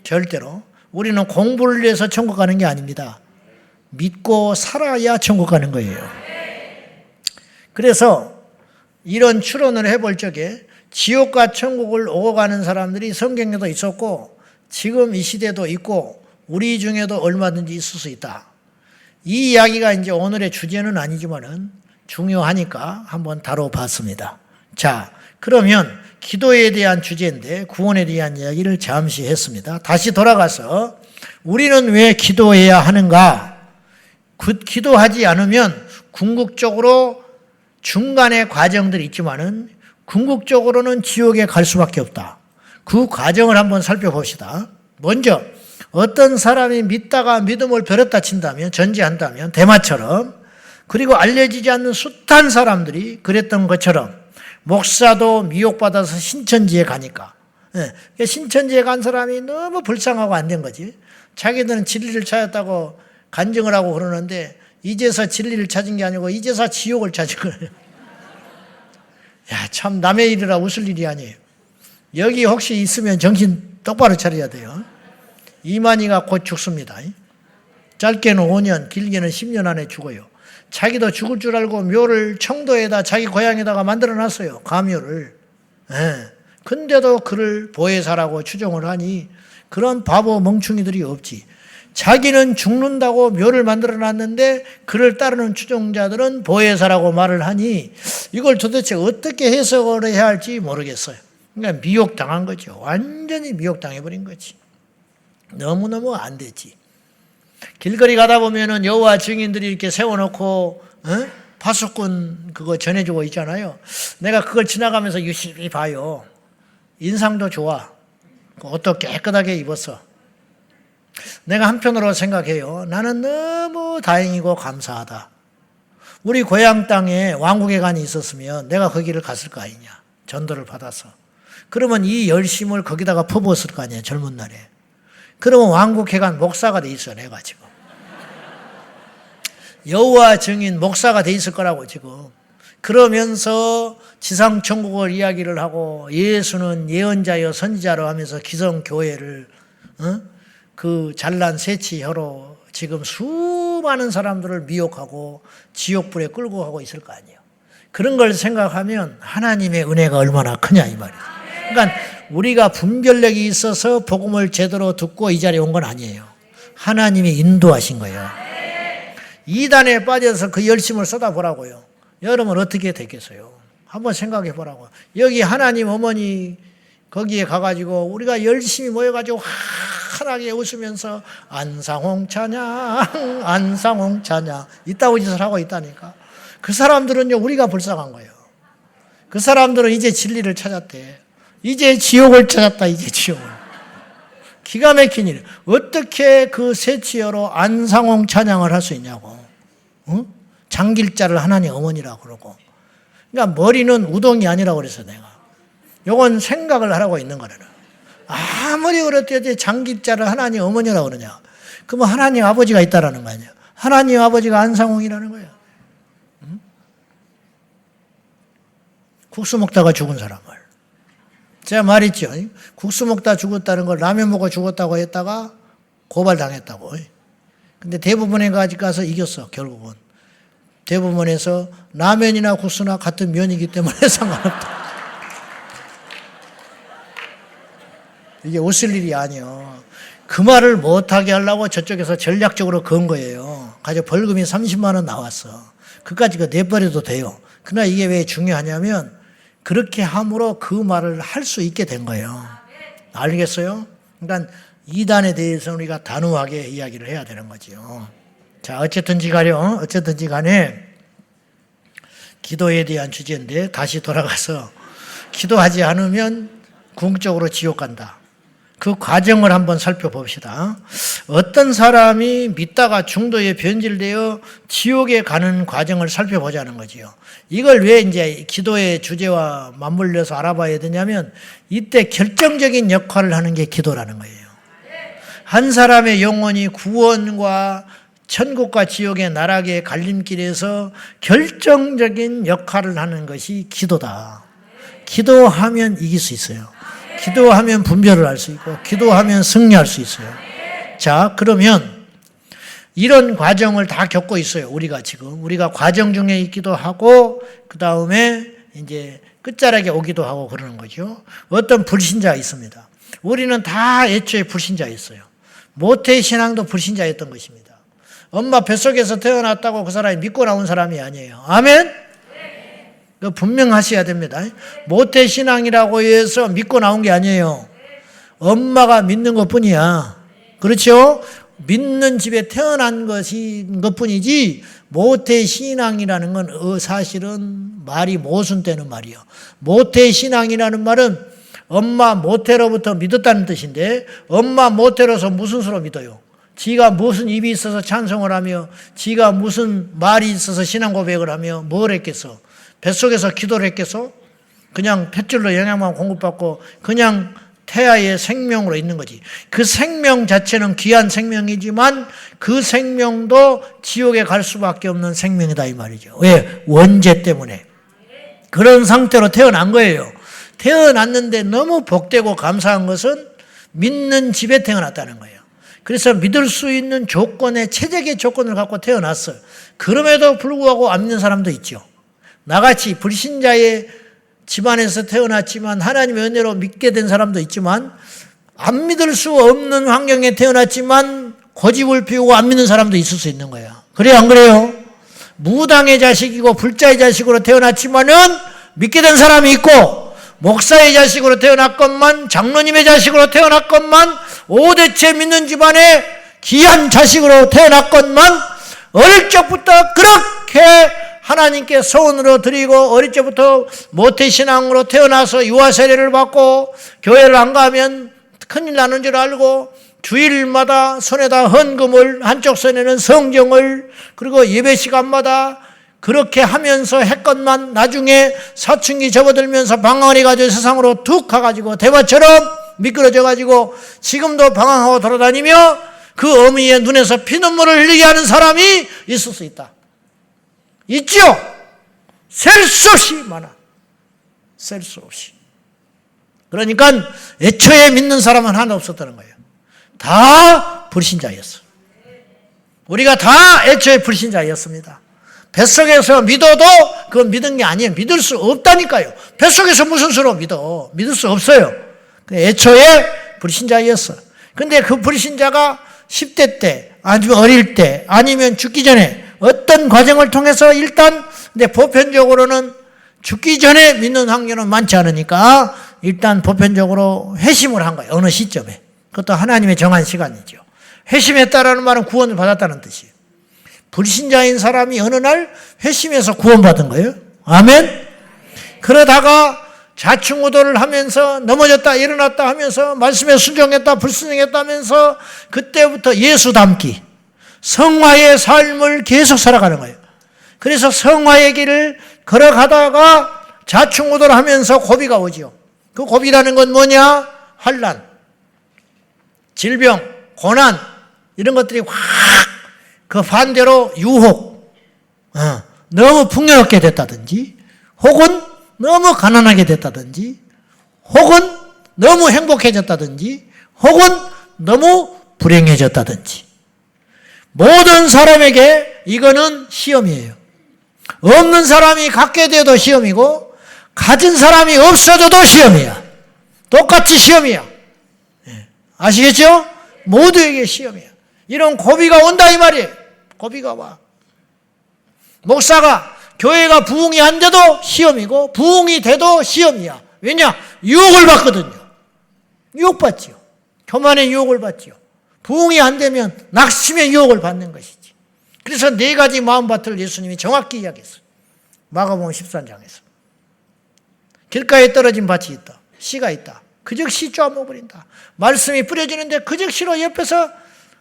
절대로. 우리는 공부를 위해서 천국 가는 게 아닙니다. 믿고 살아야 천국 가는 거예요. 그래서 이런 추론을 해볼 적에 지옥과 천국을 오고 가는 사람들이 성경에도 있었고 지금 이 시대도 있고 우리 중에도 얼마든지 있을 수 있다. 이 이야기가 이제 오늘의 주제는 아니지만은 중요하니까 한번 다뤄봤습니다. 자, 그러면 기도에 대한 주제인데 구원에 대한 이야기를 잠시 했습니다. 다시 돌아가서 우리는 왜 기도해야 하는가? 기도하지 않으면 궁극적으로 중간에 과정들이 있지만은 궁극적으로는 지옥에 갈 수밖에 없다. 그 과정을 한번 살펴봅시다. 먼저 어떤 사람이 믿다가 믿음을 버렸다 친다면, 전제한다면 대마처럼, 그리고 알려지지 않는 숱한 사람들이 그랬던 것처럼 목사도 미혹받아서 신천지에 가니까, 신천지에 간 사람이 너무 불쌍하고 안 된 거지. 자기들은 진리를 찾았다고 간증을 하고 그러는데 이제서 진리를 찾은 게 아니고 이제서 지옥을 찾은 거예요. 야, 참 남의 일이라 웃을 일이 아니에요. 여기 혹시 있으면 정신 똑바로 차려야 돼요. 이만희가 곧 죽습니다. 짧게는 5년, 길게는 10년 안에 죽어요. 자기도 죽을 줄 알고 묘를 청도에다 자기 고향에다가 만들어놨어요. 가묘를. 근데도 그를 보혜사라고 추종을 하니 그런 바보 멍충이들이 없지. 자기는 죽는다고 묘를 만들어놨는데 그를 따르는 추종자들은 보혜사라고 말을 하니 이걸 도대체 어떻게 해석을 해야 할지 모르겠어요. 그러니까 미혹당한 거죠. 완전히 미혹당해버린 거지. 너무너무 안 되지. 길거리 가다 보면은 여호와 증인들이 이렇게 세워놓고 파수꾼 그거 전해주고 있잖아요. 내가 그걸 지나가면서 유심히 봐요. 인상도 좋아. 옷도 깨끗하게 입었어. 내가 한편으로 생각해요. 나는 너무 다행이고 감사하다. 우리 고향 땅에 왕국회관이 있었으면 내가 거기를 갔을 거 아니냐. 전도를 받아서. 그러면 이 열심을 거기다가 퍼부었을 거 아니에요. 젊은 날에. 그러면 왕국회관 목사가 돼 있어. 내가 지금. 여호와 증인 목사가 돼 있을 거라고 지금. 그러면서 지상천국을 이야기를 하고 예수는 예언자여 선지자로 하면서 기성교회를 그 잘난 새치혀로 지금 수많은 사람들을 미혹하고 지옥불에 끌고 가고 있을 거 아니에요. 그런 걸 생각하면 하나님의 은혜가 얼마나 크냐 이 말이에요. 그러니까 우리가 분별력이 있어서 복음을 제대로 듣고 이 자리에 온 건 아니에요. 하나님이 인도하신 거예요. 이단에 빠져서 그 열심을 쏟아보라고요. 여러분 어떻게 되겠어요? 한번 생각해 보라고. 여기 하나님 어머니 거기에 가가지고 우리가 열심히 모여가지고 환하게 웃으면서 안상홍 찬양 안상홍 찬양 이따위 짓을 하고 있다니까. 그 사람들은요 우리가 불쌍한 거예요. 그 사람들은 이제 진리를 찾았대. 이제 지옥을 찾았다. 이제 지옥을. 기가 막힌 일. 어떻게 그 새치여로 안상홍 찬양을 할 수 있냐고. 장길자를 하나님 어머니라고 그러고. 그러니까 머리는 우동이 아니라고 그래서 내가. 요건 생각을 하라고 있는 거라는. 아무리 그렇듯 장길자를 하나님 어머니라고 그러냐. 그러면 하나님 아버지가 있다라는 거 아니야. 하나님 아버지가 안상홍이라는 거야. 국수 먹다가 죽은 사람을. 제가 말했죠. 국수 먹다 죽었다는 걸 라면 먹고 죽었다고 했다가 고발당했다고. 근데 대법원에 가서 이겼어, 결국은. 대법원에서 라면이나 국수나 같은 면이기 때문에 상관없다. 이게 웃을 일이 아니에요. 그 말을 못하게 하려고 저쪽에서 전략적으로 건 거예요. 가지고 벌금이 30만 원 나왔어. 그까지 내버려도 돼요. 그러나 이게 왜 중요하냐면 그렇게 함으로 그 말을 할 수 있게 된 거예요. 알겠어요? 그러니까 이단에 대해서는 우리가 단호하게 이야기를 해야 되는 거죠. 자, 어쨌든지 간에 기도에 대한 주제인데 다시 돌아가서 기도하지 않으면 궁극적으로 지옥 간다. 그 과정을 한번 살펴봅시다. 어떤 사람이 믿다가 중도에 변질되어 지옥에 가는 과정을 살펴보자는 거지요. 이걸 왜 이제 기도의 주제와 맞물려서 알아봐야 되냐면 이때 결정적인 역할을 하는 게 기도라는 거예요. 한 사람의 영혼이 구원과 천국과 지옥의 나락의 갈림길에서 결정적인 역할을 하는 것이 기도다. 기도하면 이길 수 있어요. 기도하면 분별을 할 수 있고 기도하면 승리할 수 있어요. 자, 그러면 이런 과정을 다 겪고 있어요. 우리가 과정 중에 있기도 하고 그 다음에 이제 끝자락에 오기도 하고 그러는 거죠. 어떤 불신자가 있습니다. 우리는 다 애초에 불신자였어요. 모태신앙도 불신자였던 것입니다. 엄마 뱃속에서 태어났다고 그 사람이 믿고 나온 사람이 아니에요. 아멘? 그 분명하셔야 됩니다. 모태신앙이라고 해서 믿고 나온 게 아니에요. 엄마가 믿는 것뿐이야. 그렇죠? 믿는 집에 태어난 것뿐이지 모태신앙이라는 건 사실은 말이 모순되는 말이요. 모태신앙이라는 말은 엄마 모태로부터 믿었다는 뜻인데 엄마 모태로서 무슨 수로 믿어요? 지가 무슨 입이 있어서 찬송을 하며 지가 무슨 말이 있어서 신앙 고백을 하며 뭘 했겠어? 뱃속에서 기도를 했겠어? 그냥 뱃줄로 영양만 공급받고 그냥 태아의 생명으로 있는 거지. 그 생명 자체는 귀한 생명이지만 그 생명도 지옥에 갈 수밖에 없는 생명이다 이 말이죠. 왜? 원죄 때문에. 그런 상태로 태어난 거예요. 태어났는데 너무 복되고 감사한 것은 믿는 집에 태어났다는 거예요. 그래서 믿을 수 있는 조건의 최적의 조건을 갖고 태어났어요. 그럼에도 불구하고 안 믿는 사람도 있죠. 나같이 불신자의 집안에서 태어났지만 하나님의 은혜로 믿게 된 사람도 있지만 안 믿을 수 없는 환경에 태어났지만 고집을 피우고 안 믿는 사람도 있을 수 있는 거야. 그래요, 안 그래요? 무당의 자식이고 불자의 자식으로 태어났지만은 믿게 된 사람이 있고 목사의 자식으로 태어났건만 장로님의 자식으로 태어났건만 5대째 믿는 집안에 귀한 자식으로 태어났건만 어릴 적부터 그렇게 하나님께 소원으로 드리고 어릴 적부터 모태신앙으로 태어나서 유아 세례를 받고 교회를 안 가면 큰일 나는 줄 알고 주일마다 손에다 헌금을 한쪽 손에는 성경을 그리고 예배 시간마다 그렇게 하면서 했건만 나중에 사춘기 접어들면서 방황을 해가지고 세상으로 툭 가가지고 대바처럼 미끄러져가지고 지금도 방황하고 돌아다니며 그 어미의 눈에서 피눈물을 흘리게 하는 사람이 있을 수 있다. 있죠? 셀 수 없이 많아. 셀 수 없이. 그러니까 애초에 믿는 사람은 하나 없었다는 거예요. 다 불신자였어. 우리가 다 애초에 불신자였습니다. 뱃속에서 믿어도 그건 믿은 게 아니에요. 믿을 수 없다니까요. 뱃속에서 무슨 수로 믿어? 믿을 수 없어요. 애초에 불신자였어. 근데 그 불신자가 10대 때 아니면 어릴 때 아니면 죽기 전에 어떤 과정을 통해서 일단 근데 보편적으로는 죽기 전에 믿는 확률은 많지 않으니까 일단 보편적으로 회심을 한 거예요. 어느 시점에. 그것도 하나님의 정한 시간이죠. 회심했다라는 말은 구원을 받았다는 뜻이에요. 불신자인 사람이 어느 날 회심해서 구원받은 거예요. 아멘? 그러다가 좌충우돌을 하면서 넘어졌다 일어났다 하면서 말씀에 순종했다 불순종했다 하면서 그때부터 예수 닮기 성화의 삶을 계속 살아가는 거예요. 그래서 성화의 길을 걸어가다가 좌충우돌 하면서 고비가 오지요. 그 고비라는 건 뭐냐? 환난, 질병, 고난 이런 것들이 확 그 반대로 유혹, 너무 풍요롭게 됐다든지 혹은 너무 가난하게 됐다든지 혹은 너무 행복해졌다든지 혹은 너무 불행해졌다든지 모든 사람에게 이거는 시험이에요. 없는 사람이 갖게 돼도 시험이고 가진 사람이 없어져도 시험이야. 똑같이 시험이야. 아시겠죠? 모두에게 시험이야. 이런 고비가 온다 이 말이에요. 고비가 와. 목사가 교회가 부흥이 안 돼도 시험이고 부흥이 돼도 시험이야. 왜냐? 유혹을 받거든요. 유혹받지요. 교만의 유혹을 받지요. 부흥이 안 되면 낙심의 유혹을 받는 것이지. 그래서 4가지 마음밭을 예수님이 정확히 이야기했어요. 마가복음 13장에서. 길가에 떨어진 밭이 있다. 씨가 있다. 그 즉시 쪼아먹어버린다. 말씀이 뿌려지는데 그 즉시로 옆에서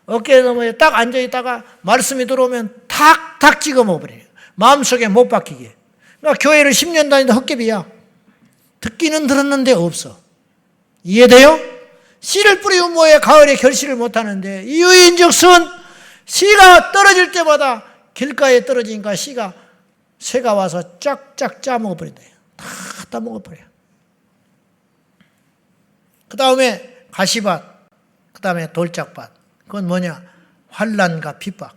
어깨에 넘어에 딱 앉아있다가 말씀이 들어오면 탁탁 찍어 먹어버려요. 마음속에 못 박히게. 그러니까 교회를 10년 다니는데 헛개비야. 듣기는 들었는데 없어. 이해돼요? 씨를 뿌리면 뭐해? 가을에 결실을 못하는데 이유인즉슨 씨가 떨어질 때마다 길가에 떨어지니까 씨가 새가 와서 쫙쫙 짜먹어버린다. 다 따먹어버려. 그 다음에 가시밭, 그 다음에 돌짝밭. 그건 뭐냐? 환난과 핍박.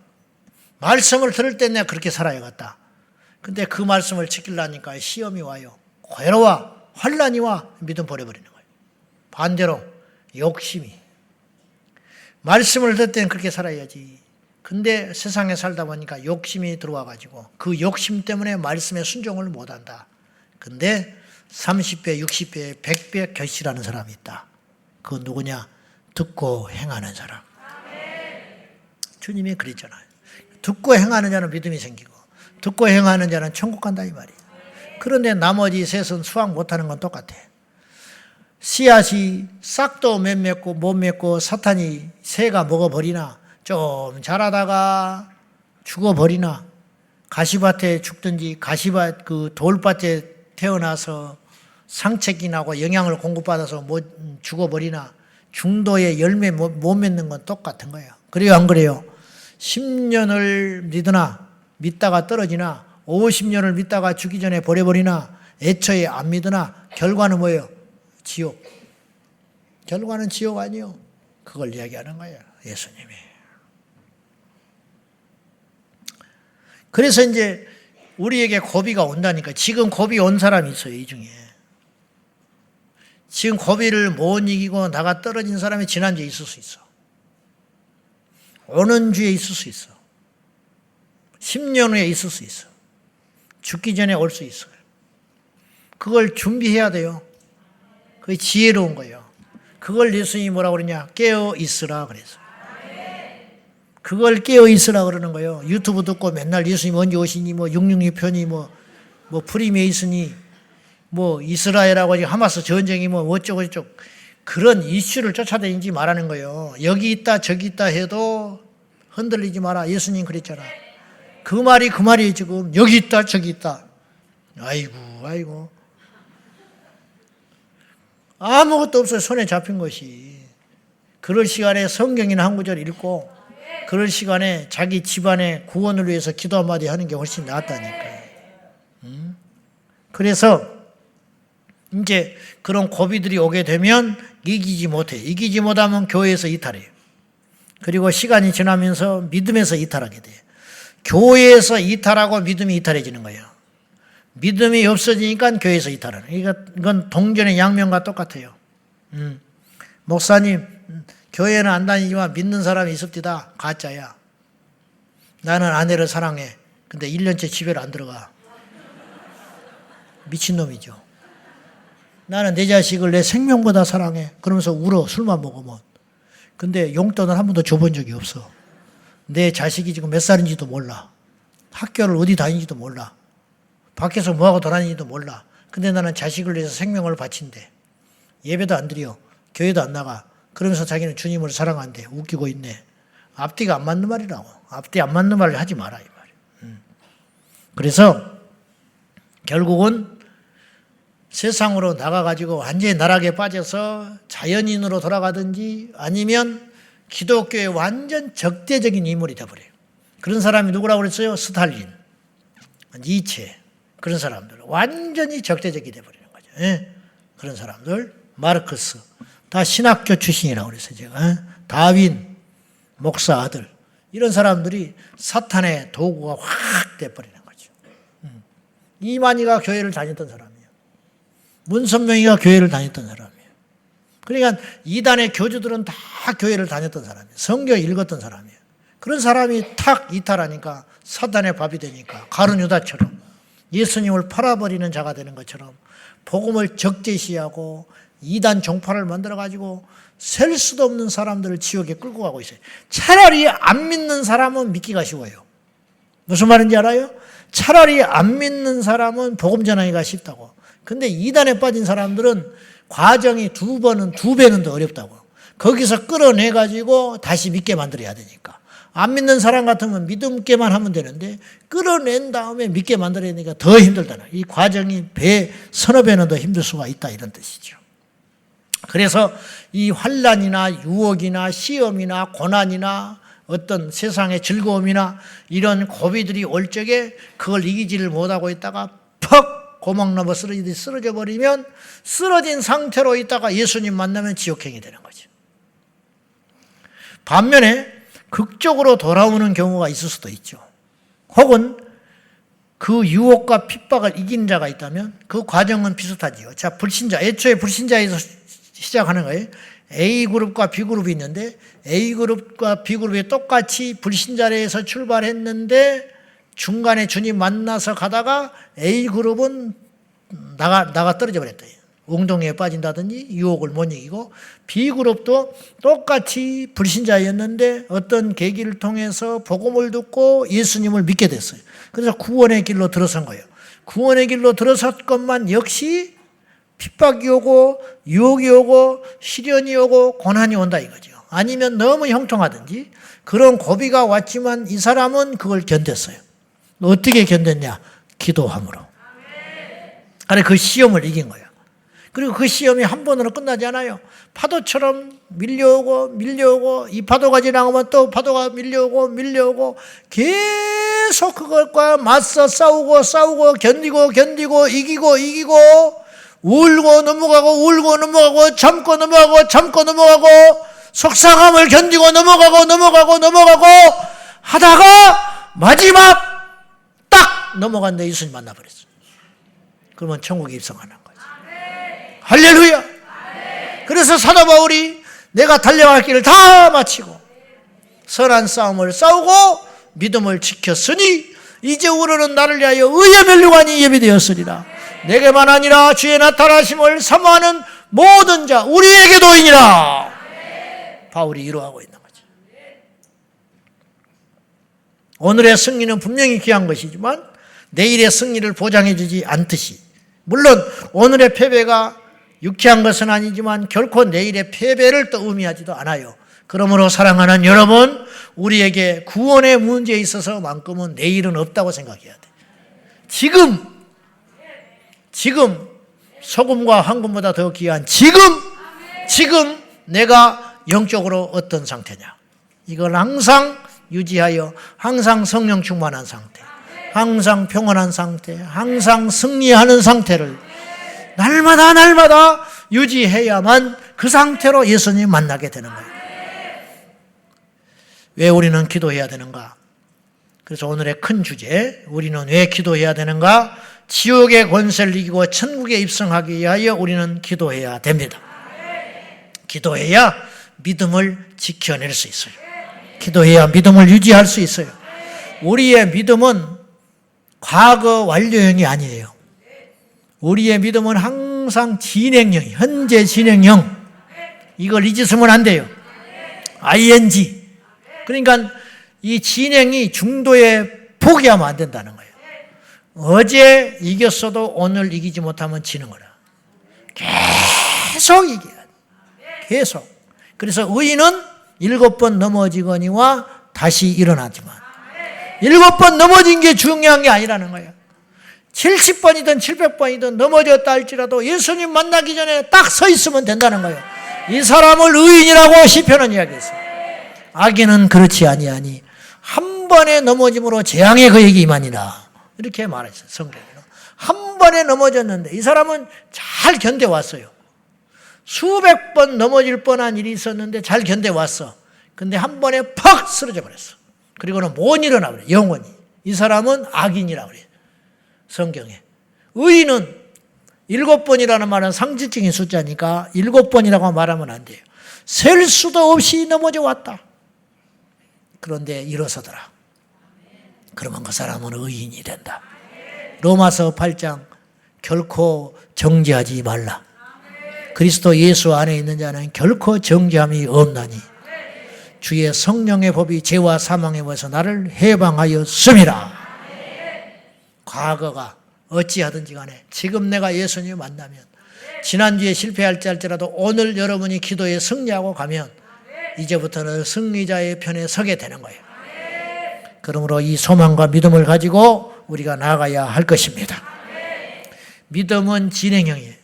말씀을 들을 때 내가 그렇게 살아야겠다. 근데 그 말씀을 지키려니까 시험이 와요. 괴로워. 환난이 와. 믿음 버려버리는 거예요. 반대로 욕심이. 말씀을 들을 때는 그렇게 살아야지. 근데 세상에 살다 보니까 욕심이 들어와가지고 그 욕심 때문에 말씀에 순종을 못한다. 근데 30배, 60배, 100배 결실하는 사람이 있다. 그건 누구냐? 듣고 행하는 사람. 주님이 그랬잖아요. 듣고 행하는 자는 믿음이 생기고 듣고 행하는 자는 천국 간다 이 말이에요. 그런데 나머지 셋은 수확 못하는 건 똑같아. 씨앗이 싹도 못 맺고 못 맺고 사탄이 새가 먹어버리나 좀 자라다가 죽어버리나 가시밭에 죽든지 가시밭 그 돌밭에 태어나서 상책이 나고 영양을 공급받아서 못 죽어버리나 중도에 열매 못 맺는 건 똑같은 거예요. 그래요 안 그래요? 10년을 믿으나 믿다가 떨어지나 50년을 믿다가 죽기 전에 버려버리나 애초에 안 믿으나 결과는 뭐예요? 지옥. 결과는 지옥 아니요. 그걸 이야기하는 거예요. 예수님이. 그래서 이제 우리에게 고비가 온다니까. 지금 고비 온 사람이 있어요. 이 중에. 지금 고비를 못 이기고 나가 떨어진 사람이 지난주에 있을 수 있어. 오는 주에 있을 수 있어. 10년 후에 있을 수 있어. 죽기 전에 올 수 있어요. 그걸 준비해야 돼요. 그게 지혜로운 거예요. 그걸 예수님이 뭐라고 그러냐? 깨어 있으라 그래서. 그걸 깨어 있으라 그러는 거예요. 유튜브 듣고 맨날 예수님 언제 오시니 뭐 666편이 뭐 프리메이슨이 뭐 이스라엘하고 하마스 전쟁이 뭐 어쩌고 저쩌고 그런 이슈를 쫓아다니지 말라는 거예요. 여기 있다 저기 있다 해도 흔들리지 마라. 예수님 그랬잖아. 그 말이에요 지금. 여기 있다 저기 있다. 아이고. 아무것도 없어요. 손에 잡힌 것이. 그럴 시간에 성경이나 한 구절 읽고 그럴 시간에 자기 집안의 구원을 위해서 기도 한마디 하는 게 훨씬 낫다니까요. 그래서 이제 그런 고비들이 오게 되면 이기지 못해. 이기지 못하면 교회에서 이탈해요. 그리고 시간이 지나면서 믿음에서 이탈하게 돼요. 교회에서 이탈하고 믿음이 이탈해지는 거예요. 믿음이 없어지니까 교회에서 이탈하는. 이건 동전의 양면과 똑같아요. 목사님, 교회는 안 다니지만 믿는 사람이 있습니다. 가짜야. 나는 아내를 사랑해. 근데 1년째 집에를 안 들어가. 미친놈이죠. 나는 내 자식을 내 생명보다 사랑해. 그러면서 울어. 술만 먹으면. 근데 용돈을 한 번도 줘본 적이 없어. 내 자식이 지금 몇 살인지도 몰라. 학교를 어디 다니는지도 몰라. 밖에서 뭐하고 돌아다니는지도 몰라. 근데 나는 자식을 위해서 생명을 바친대. 예배도 안 드려. 교회도 안 나가. 그러면서 자기는 주님을 사랑한대. 웃기고 있네. 앞뒤가 안 맞는 말이라고. 앞뒤 안 맞는 말을 하지 마라 이 말이야. 그래서 결국은 세상으로 나가가지고 완전히 나락에 빠져서 자연인으로 돌아가든지 아니면 기독교의 완전 적대적인 인물이 되어버려요. 그런 사람이 누구라고 그랬어요? 스탈린, 니체 그런 사람들 완전히 적대적이 되어버리는 거죠. 예? 그런 사람들 마르크스 다 신학교 출신이라고 그랬어요. 제가 다윈 목사 아들 이런 사람들이 사탄의 도구가 확 돼버리는 거죠. 이만희가 교회를 다녔던 사람이에요. 문선명이가 교회를 다녔던 사람이에요. 그러니까 이단의 교주들은 다 교회를 다녔던 사람이에요. 성경 읽었던 사람이에요. 그런 사람이 탁 이탈하니까 사단의 밥이 되니까 가룟 유다처럼 예수님을 팔아버리는 자가 되는 것처럼 복음을 적재시하고 이단 종파를 만들어가지고 셀 수도 없는 사람들을 지옥에 끌고 가고 있어요. 차라리 안 믿는 사람은 믿기가 쉬워요. 무슨 말인지 알아요? 차라리 안 믿는 사람은 복음 전하기가 쉽다고. 근데 이단에 빠진 사람들은 과정이 두 배는 더 어렵다고. 거기서 끌어내가지고 다시 믿게 만들어야 되니까. 안 믿는 사람 같으면 믿음께만 하면 되는데 끌어낸 다음에 믿게 만들어야 되니까 더 힘들다는. 이 과정이 서너 배는 더 힘들 수가 있다 이런 뜻이죠. 그래서 이 환난이나 유혹이나 시험이나 고난이나 어떤 세상의 즐거움이나 이런 고비들이 올 적에 그걸 이기지를 못하고 있다가 퍽 고막 넘어 쓰러지듯이 쓰러져 버리면 쓰러진 상태로 있다가 예수님 만나면 지옥행이 되는 거죠. 반면에 극적으로 돌아오는 경우가 있을 수도 있죠. 혹은 그 유혹과 핍박을 이긴 자가 있다면 그 과정은 비슷하지요. 자, 불신자, 애초에 불신자에서 시작하는 거예요. A그룹과 B그룹이 있는데 A그룹과 B그룹이 똑같이 불신자에서 출발했는데 중간에 주님 만나서 가다가 A그룹은 나가 떨어져 버렸다. 웅덩이에 빠진다든지 유혹을 못 이기고, B그룹도 똑같이 불신자였는데 어떤 계기를 통해서 복음을 듣고 예수님을 믿게 됐어요. 그래서 구원의 길로 들어선 거예요. 구원의 길로 들어섰건만 역시 핍박이 오고 유혹이 오고 시련이 오고 고난이 온다 이거죠. 아니면 너무 형통하든지 그런 고비가 왔지만 이 사람은 그걸 견뎠어요. 어떻게 견뎠냐? 기도함으로. 아니, 그 시험을 이긴 거예요. 그리고 그 시험이 한 번으로 끝나지 않아요. 파도처럼 밀려오고 이 파도가 지나가면 또 파도가 밀려오고 계속 그것과 맞서 싸우고 견디고 이기고 울고 넘어가고 참고 넘어가고 속상함을 견디고 넘어가고 하다가 마지막 딱 넘어갔는데 예수님 만나버렸어요. 그러면 천국에 입성하는 거예요. 할렐루야. 그래서 사도 바울이 내가 달려갈 길을 다 마치고 선한 싸움을 싸우고 믿음을 지켰으니 이제 우리는 나를 위하여 의의 면류관이 예비되었으리라. 내게만 아니라 주의 나타나심을 사모하는 모든 자 우리에게도이니라. 바울이 이루어가고 있는 거죠. 오늘의 승리는 분명히 귀한 것이지만 내일의 승리를 보장해 주지 않듯이, 물론 오늘의 패배가 유쾌한 것은 아니지만 결코 내일의 패배를 또 의미하지도 않아요. 그러므로 사랑하는 여러분, 우리에게 구원의 문제에 있어서만큼은 내일은 없다고 생각해야 돼. 지금 소금과 황금보다 더 귀한 지금 내가 영적으로 어떤 상태냐, 이걸 항상 유지하여 항상 성령 충만한 상태, 항상 평온한 상태, 항상 승리하는 상태를 날마다 유지해야만 그 상태로 예수님 만나게 되는 거예요. 왜 우리는 기도해야 되는가? 그래서 오늘의 큰 주제, 우리는 왜 기도해야 되는가? 지옥의 권세를 이기고 천국에 입성하기 위하여 우리는 기도해야 됩니다. 기도해야 믿음을 지켜낼 수 있어요. 기도해야 믿음을 유지할 수 있어요. 우리의 믿음은 과거 완료형이 아니에요. 우리의 믿음은 항상 진행형, 현재 진행형. 이걸 잊으시면 안 돼요. ing. 그러니까 이 진행이 중도에 포기하면 안 된다는 거예요. 어제 이겼어도 오늘 이기지 못하면 지는 거라. 계속 이겨야 돼. 계속. 그래서 의인은 7번 넘어지거니와 다시 일어나지만 7번 넘어진 게 중요한 게 아니라는 거예요. 70번이든 700번이든 넘어졌다 할지라도 예수님 만나기 전에 딱 서 있으면 된다는 거예요. 이 사람을 의인이라고 시편은 이야기했어요. 악인은 그렇지 아니하니 한 번의 넘어짐으로 재앙의 그에게 임하니라. 이렇게 말했어요. 성경에는. 한 번에 넘어졌는데 이 사람은 잘 견뎌왔어요. 수백 번 넘어질 뻔한 일이 있었는데 잘 견뎌왔어. 근데 한 번에 팍 쓰러져 버렸어. 그리고는 못 일어나 버려요. 영원히. 이 사람은 악인이라고 그래요. 성경에. 의인은 7번이라는 말은 상징적인 숫자니까 7번이라고 말하면 안 돼요. 셀 수도 없이 넘어져 왔다. 그런데 일어서더라. 그러면 그 사람은 의인이 된다. 로마서 8장 결코 정죄하지 말라. 그리스도 예수 안에 있는 자는 결코 정죄함이 없나니 주의 성령의 법이 죄와 사망의 법에서 나를 해방하였음이라. 과거가 어찌하든지 간에 지금 내가 예수님을 만나면 지난주에 실패할지 할지라도 오늘 여러분이 기도에 승리하고 가면 이제부터는 승리자의 편에 서게 되는 거예요. 그러므로 이 소망과 믿음을 가지고 우리가 나아가야 할 것입니다. 믿음은 진행형이에요.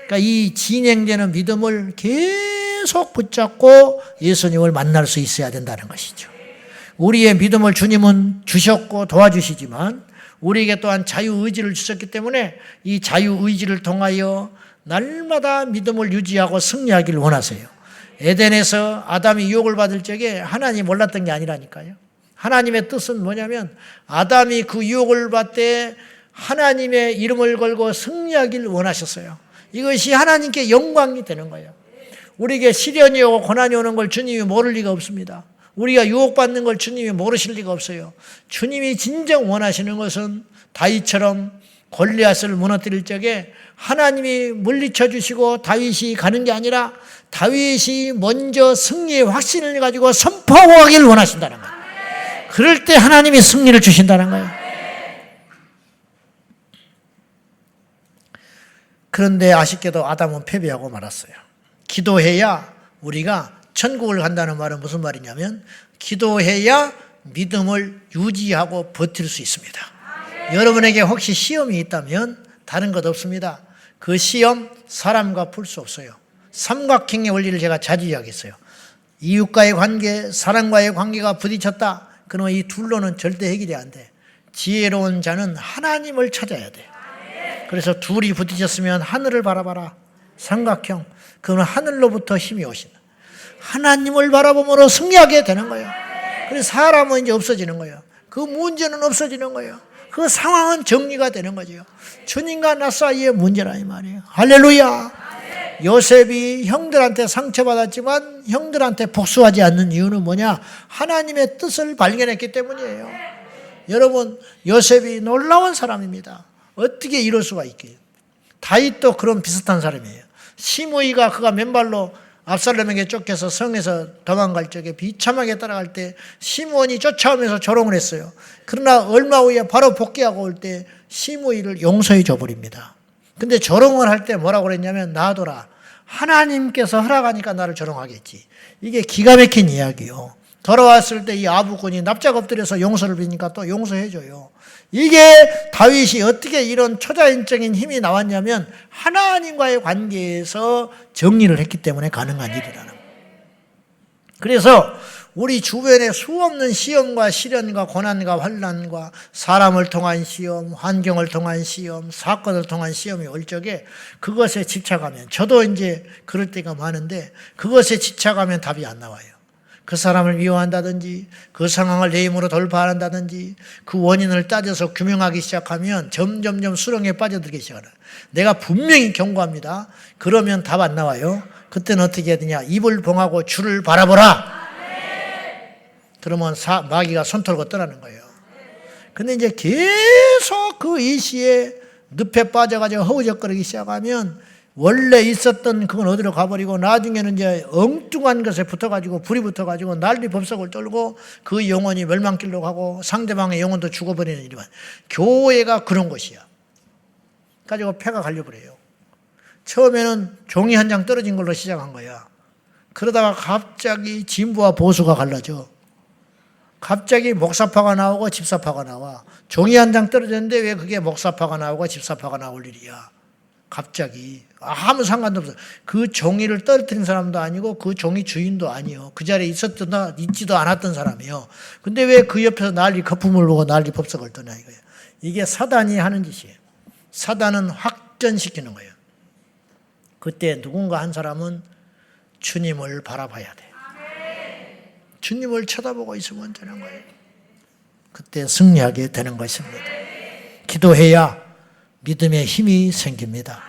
그러니까 이 진행되는 믿음을 계속 붙잡고 예수님을 만날 수 있어야 된다는 것이죠. 우리의 믿음을 주님은 주셨고 도와주시지만 우리에게 또한 자유의지를 주셨기 때문에 이 자유의지를 통하여 날마다 믿음을 유지하고 승리하기를 원하세요. 에덴에서 아담이 유혹을 받을 적에 하나님 몰랐던 게 아니라니까요. 하나님의 뜻은 뭐냐면 아담이 그 유혹을 받되 하나님의 이름을 걸고 승리하기를 원하셨어요. 이것이 하나님께 영광이 되는 거예요. 우리에게 시련이 오고 고난이 오는 걸 주님이 모를 리가 없습니다. 우리가 유혹받는 걸 주님이 모르실 리가 없어요. 주님이 진정 원하시는 것은 다윗처럼 골리앗을 무너뜨릴 적에 하나님이 물리쳐 주시고 다윗이 가는 게 아니라 다윗이 먼저 승리의 확신을 가지고 선포하고 가기를 원하신다는 거예요. 그럴 때 하나님이 승리를 주신다는 거예요. 그런데 아쉽게도 아담은 패배하고 말았어요. 기도해야 우리가 천국을 간다는 말은 무슨 말이냐면 기도해야 믿음을 유지하고 버틸 수 있습니다. 여러분에게 혹시 시험이 있다면 다른 것 없습니다. 그 시험 사람과 풀 수 없어요. 삼각형의 원리를 제가 자주 이야기했어요. 이웃과의 관계, 사람과의 관계가 부딪혔다. 그러면 이 둘로는 절대 해결이 안 돼. 지혜로운 자는 하나님을 찾아야 돼. 그래서 둘이 부딪혔으면 하늘을 바라봐라. 삼각형. 그건 하늘로부터 힘이 오신다. 하나님을 바라봄으로 승리하게 되는 거예요. 그래서 사람은 이제 없어지는 거예요. 그 문제는 없어지는 거예요. 그 상황은 정리가 되는 거죠. 주님과 나 사이의 문제라 이 말이에요. 할렐루야. 요셉이 형들한테 상처받았지만 형들한테 복수하지 않는 이유는 뭐냐? 하나님의 뜻을 발견했기 때문이에요. 여러분, 요셉이 놀라운 사람입니다. 어떻게 이럴 수가 있게요? 다윗도 그런 비슷한 사람이에요. 시므이가 그가 맨발로 압살롬에게 쫓겨서 성에서 도망갈 적에 비참하게 따라갈 때 시므온이 쫓아오면서 조롱을 했어요. 그러나 얼마 후에 바로 복귀하고 올 때 시므이를 용서해 줘버립니다. 근데 조롱을 할 때 뭐라고 그랬냐면 놔둬라. 하나님께서 허락하니까 나를 조롱하겠지. 이게 기가 막힌 이야기요. 돌아왔을 때 이 아부꾼이 납작 엎드려서 용서를 비니까 또 용서해 줘요. 이게 다윗이 어떻게 이런 초자연적인 힘이 나왔냐면 하나님과의 관계에서 정리를 했기 때문에 가능한 일이라는 거예요. 그래서 우리 주변에 수없는 시험과 시련과 고난과 환난과 사람을 통한 시험, 환경을 통한 시험, 사건을 통한 시험이 올 적에 그것에 집착하면, 저도 이제 그럴 때가 많은데 그것에 집착하면 답이 안 나와요. 그 사람을 미워한다든지 그 상황을 내 힘으로 돌파한다든지 그 원인을 따져서 규명하기 시작하면 점점점 수렁에 빠져들기 시작해요. 내가 분명히 경고합니다. 그러면 답 안 나와요. 그때는 어떻게 해야 되냐? 입을 봉하고 주를 바라보라. 그러면 마귀가 손 털고 떠나는 거예요. 근데 이제 계속 그 일시에 늪에 빠져가지고 허우적거리기 시작하면 원래 있었던 그건 어디로 가버리고 나중에는 이제 엉뚱한 것에 붙어가지고 불이 붙어가지고 난리 법석을 떨고 그 영혼이 멸망길로 가고 상대방의 영혼도 죽어버리는 일이 많아요. 교회가 그런 것이야. 가지고 폐가 갈려버려요. 처음에는 종이 한 장 떨어진 걸로 시작한 거야. 그러다가 갑자기 진보와 보수가 갈라져. 갑자기 목사파가 나오고 집사파가 나와. 종이 한 장 떨어졌는데 왜 그게 목사파가 나오고 집사파가 나올 일이야. 갑자기 아무 상관도 없어요. 그 종이를 떨어뜨린 사람도 아니고 그 종이 주인도 아니요. 그 자리에 있지도 않았던 사람이요. 근데 왜 그 옆에서 난리 거품을 보고 난리 법석을 떠냐 이거예요. 이게 사단이 하는 짓이에요. 사단은 확전시키는 거예요. 그때 누군가 한 사람은 주님을 바라봐야 돼. 주님을 쳐다보고 있으면 되는 거예요. 그때 승리하게 되는 것입니다. 기도해야 믿음의 힘이 생깁니다.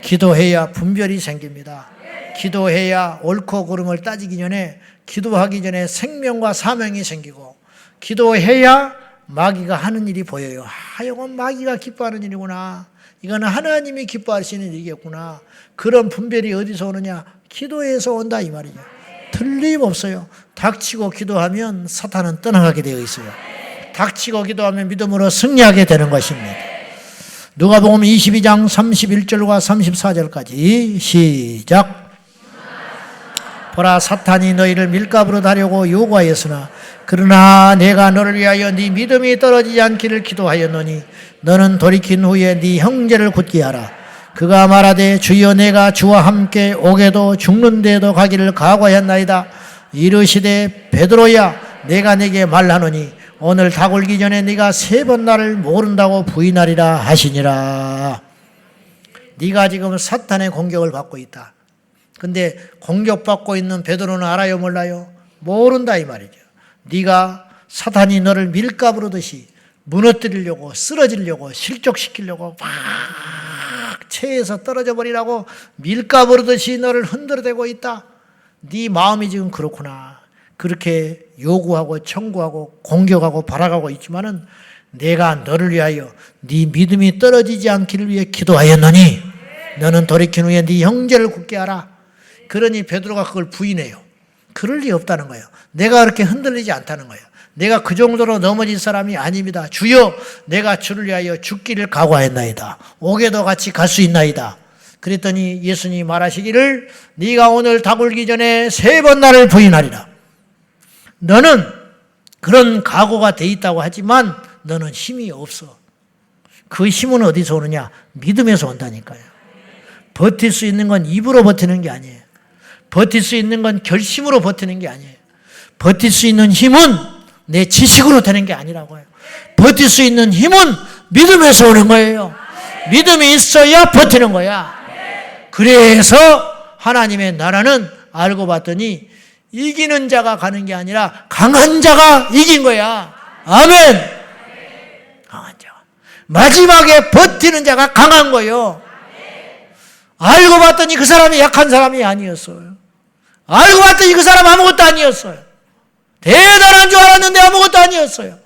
기도해야 분별이 생깁니다. 기도해야 옳고 그름을 따지기 전에, 기도하기 전에 생명과 사명이 생기고, 기도해야 마귀가 하는 일이 보여요. 이건 마귀가 기뻐하는 일이구나. 이거는 하나님이 기뻐하시는 일이겠구나. 그런 분별이 어디서 오느냐? 기도에서 온다 이 말이죠. 틀림없어요. 닥치고 기도하면 사탄은 떠나가게 되어 있어요. 닥치고 기도하면 믿음으로 승리하게 되는 것입니다. 누가복음 22장 31절과 34절까지 시작. 보라, 사탄이 너희를 밀가부로 다려고 요구하였으나 그러나 내가 너를 위하여 네 믿음이 떨어지지 않기를 기도하였노니 너는 돌이킨 후에 네 형제를 굳게 하라. 그가 말하되 주여 내가 주와 함께 오게도 죽는 데도 가기를 각오하였나이다. 이르시되 베드로야 내가 네게 말하노니 오늘 닭 울기 전에 네가 3번 나를 모른다고 부인하리라 하시니라. 네가 지금 사탄의 공격을 받고 있다. 근데 공격받고 있는 베드로는 알아요 몰라요? 모른다 이 말이죠. 네가 사탄이 너를 밀가부르듯이 무너뜨리려고, 쓰러지려고, 실족시키려고 막 체에서 떨어져 버리라고 밀가부르듯이 너를 흔들어대고 있다. 네 마음이 지금 그렇구나. 그렇게 요구하고 청구하고 공격하고 바라가고 있지만은 내가 너를 위하여 네 믿음이 떨어지지 않기를 위해 기도하였노니 너는 돌이킨 후에 네 형제를 굳게 하라. 그러니 베드로가 그걸 부인해요. 그럴 리 없다는 거예요. 내가 그렇게 흔들리지 않다는 거예요. 내가 그 정도로 넘어진 사람이 아닙니다. 주여, 내가 주를 위하여 죽기를 각오하였나이다. 옥에도 같이 갈 수 있나이다. 그랬더니 예수님이 말하시기를 네가 오늘 닭 울기 전에 3번 나를 부인하리라. 너는 그런 각오가 돼 있다고 하지만 너는 힘이 없어. 그 힘은 어디서 오느냐? 믿음에서 온다니까요. 버틸 수 있는 건 입으로 버티는 게 아니에요. 버틸 수 있는 건 결심으로 버티는 게 아니에요. 버틸 수 있는 힘은 내 지식으로 되는 게 아니라고요. 버틸 수 있는 힘은 믿음에서 오는 거예요. 믿음이 있어야 버티는 거야. 그래서 하나님의 나라는 알고 봤더니 이기는 자가 가는 게 아니라 강한 자가 이긴 거야. 아멘. 강한 자가. 마지막에 버티는 자가 강한 거예요. 알고 봤더니 그 사람이 약한 사람이 아니었어요. 알고 봤더니 그 사람 아무것도 아니었어요. 대단한 줄 알았는데 아무것도 아니었어요.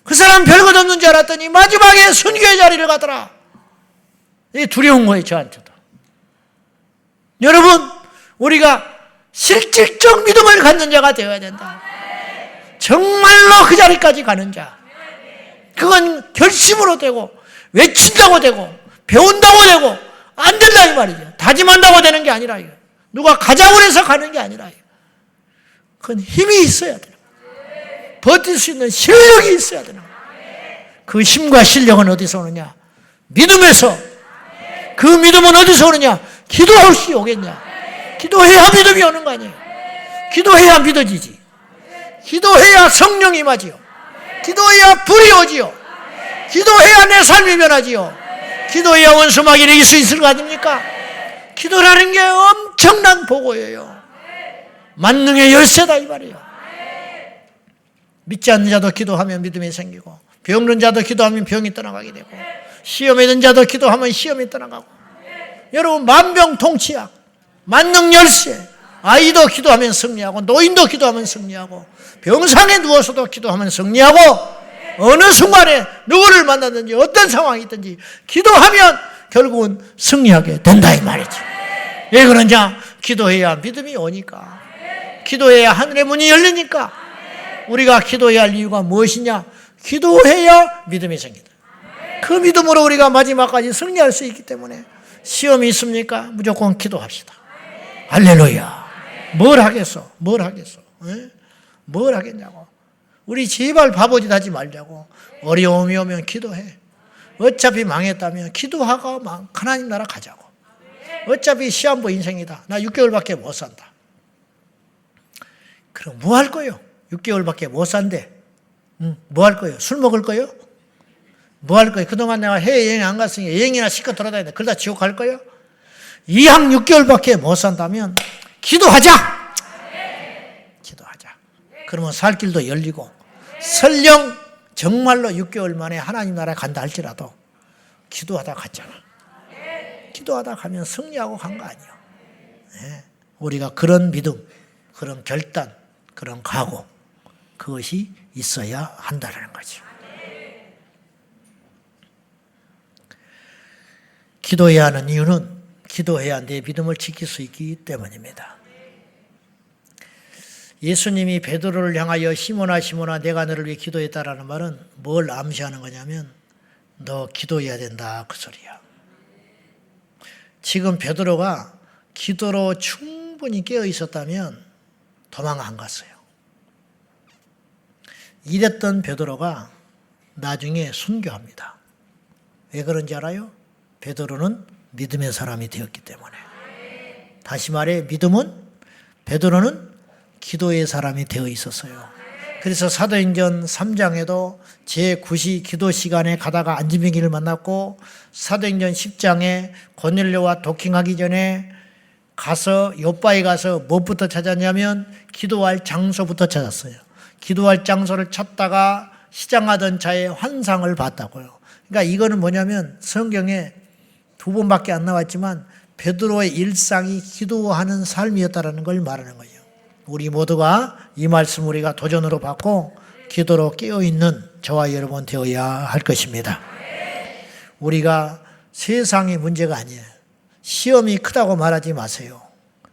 그 사람 별것 없는 줄 알았더니 마지막에 순교의 자리를 가더라. 이게 두려운 거예요, 저한테도. 여러분, 우리가 실질적 믿음을 갖는 자가 되어야 된다. 정말로 그 자리까지 가는 자. 그건 결심으로 되고, 외친다고 되고, 배운다고 되고, 안 된다 이 말이죠. 다짐한다고 되는 게 아니라 이거. 누가 가자고 해서 가는 게 아니라 이거. 그건 힘이 있어야 돼요. 버틸 수 있는 실력이 있어야 되는 거예요. 그 힘과 실력은 어디서 오느냐? 믿음에서. 그 믿음은 어디서 오느냐? 기도 없이 오겠냐? 기도해야 믿음이 오는 거 아니에요. 기도해야 믿어지지. 기도해야 성령이 임하지요. 기도해야 불이 오지요. 기도해야 내 삶이 변하지요. 기도해야 원수마귀를 이길 수 있을 거 아닙니까? 기도라는 게 엄청난 보고예요. 만능의 열쇠다 이 말이에요. 믿지 않는 자도 기도하면 믿음이 생기고, 병든 자도 기도하면 병이 떠나가게 되고, 시험에 든 자도 기도하면 시험이 떠나가고. 여러분, 만병통치약, 만능 열쇠. 아이도 기도하면 승리하고, 노인도 기도하면 승리하고, 병상에 누워서도 기도하면 승리하고, 어느 순간에 누구를 만났든지 어떤 상황이 있든지 기도하면 결국은 승리하게 된다 이 말이죠. 왜 그러냐? 기도해야 믿음이 오니까. 기도해야 하늘의 문이 열리니까. 우리가 기도해야 할 이유가 무엇이냐? 기도해야 믿음이 생긴다. 그 믿음으로 우리가 마지막까지 승리할 수 있기 때문에 시험이 있습니까? 무조건 기도합시다. 할렐루야. 뭘 하겠어? 뭘 하겠어? 에? 뭘 하겠냐고. 우리 제발 바보짓 하지 말자고. 어려움이 오면 기도해. 어차피 망했다면 기도하고 하나님 나라 가자고. 어차피 시한부 인생이다. 나 6개월밖에 못 산다. 그럼 뭐 할 거예요? 6개월밖에 못 산대. 뭐 할 거예요? 술 먹을 거예요? 뭐 할 거예요? 그동안 내가 해외여행 안 갔으니까 여행이나 실컷 돌아다니다. 그러다 지옥 갈 거예요? 2학 6개월밖에 못 산다면 기도하자. 기도하자. 그러면 살 길도 열리고, 설령 정말로 6개월 만에 하나님 나라에 간다 할지라도 기도하다 갔잖아. 기도하다 가면 승리하고 간 거 아니에요. 네. 우리가 그런 믿음, 그런 결단, 그런 각오, 그것이 있어야 한다는 거죠. 기도해야 하는 이유는 기도해야 내 믿음을 지킬 수 있기 때문입니다. 예수님이 베드로를 향하여 시몬아 시몬아 내가 너를 위해 기도했다라는 말은 뭘 암시하는 거냐면 너 기도해야 된다 그 소리야. 지금 베드로가 기도로 충분히 깨어 있었다면 도망 안 갔어요. 이랬던 베드로가 나중에 순교합니다. 왜 그런지 알아요? 베드로는 믿음의 사람이 되었기 때문에. 다시 말해 베드로는 기도의 사람이 되어 있었어요. 그래서 사도행전 3장에도 제9시 기도 시간에 가다가 안지명이를 만났고, 사도행전 10장에 고넬료와 도킹하기 전에 가서 요바에 가서 무엇부터 찾았냐면 기도할 장소부터 찾았어요. 기도할 장소를 찾다가 시장하던 자의 환상을 봤다고요. 그러니까 이거는 뭐냐면 성경에 2번밖에 안 나왔지만 베드로의 일상이 기도하는 삶이었다는 걸 말하는 거예요. 우리 모두가 이 말씀 우리가 도전으로 받고 기도로 깨어있는 저와 여러분 되어야 할 것입니다. 우리가 세상의 문제가 아니에요. 시험이 크다고 말하지 마세요.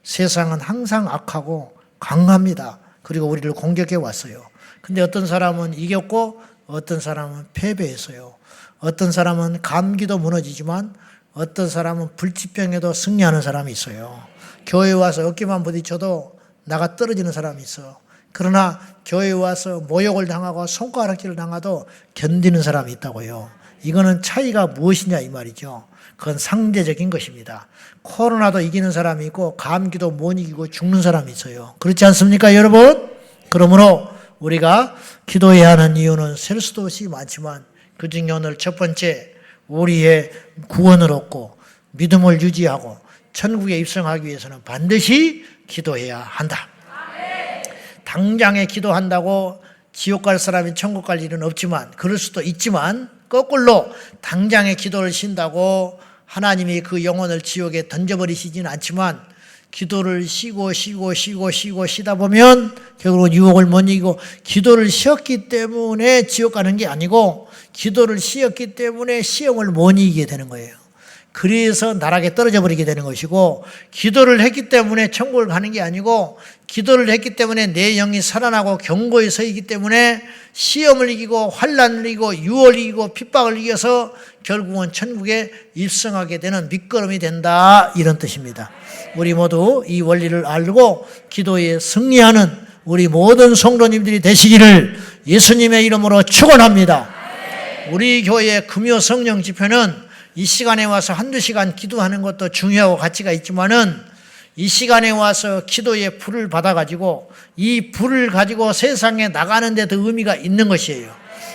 세상은 항상 악하고 강합니다. 그리고 우리를 공격해 왔어요. 근데 어떤 사람은 이겼고 어떤 사람은 패배했어요. 어떤 사람은 감기도 무너지지만 어떤 사람은 불치병에도 승리하는 사람이 있어요. 교회에 와서 어깨만 부딪혀도 나가 떨어지는 사람이 있어. 그러나 교회에 와서 모욕을 당하고 손가락질을 당해도 견디는 사람이 있다고요. 이거는 차이가 무엇이냐 이 말이죠. 그건 상대적인 것입니다. 코로나도 이기는 사람이 있고 감기도 못 이기고 죽는 사람이 있어요. 그렇지 않습니까 여러분? 그러므로 우리가 기도해야 하는 이유는 셀 수도 없이 많지만 그중에 오늘 첫 번째, 우리의 구원을 얻고 믿음을 유지하고 천국에 입성하기 위해서는 반드시 기도해야 한다. 당장에 기도한다고 지옥 갈 사람이 천국 갈 일은 없지만, 그럴 수도 있지만 거꾸로 당장에 기도를 쉰다고 하나님이 그 영혼을 지옥에 던져버리시지는 않지만 기도를 쉬고 쉬다 보면 결국은 유혹을 못 이기고, 기도를 쉬었기 때문에 지옥 가는 게 아니고 기도를 쉬었기 때문에 시험을 못 이기게 되는 거예요. 그래서 나락에 떨어져 버리게 되는 것이고, 기도를 했기 때문에 천국을 가는 게 아니고 기도를 했기 때문에 내 영이 살아나고 견고히 서있기 때문에 시험을 이기고 환난을 이기고 유혹을 이기고 핍박을 이겨서 결국은 천국에 입성하게 되는 밑거름이 된다, 이런 뜻입니다. 우리 모두 이 원리를 알고 기도에 승리하는 우리 모든 성도님들이 되시기를 예수님의 이름으로 축원합니다. 우리 교회의 금요 성령 집회는 이 시간에 와서 한두 시간 기도하는 것도 중요하고 가치가 있지만은 이 시간에 와서 기도의 불을 받아가지고 이 불을 가지고 세상에 나가는 데도 의미가 있는 것이에요.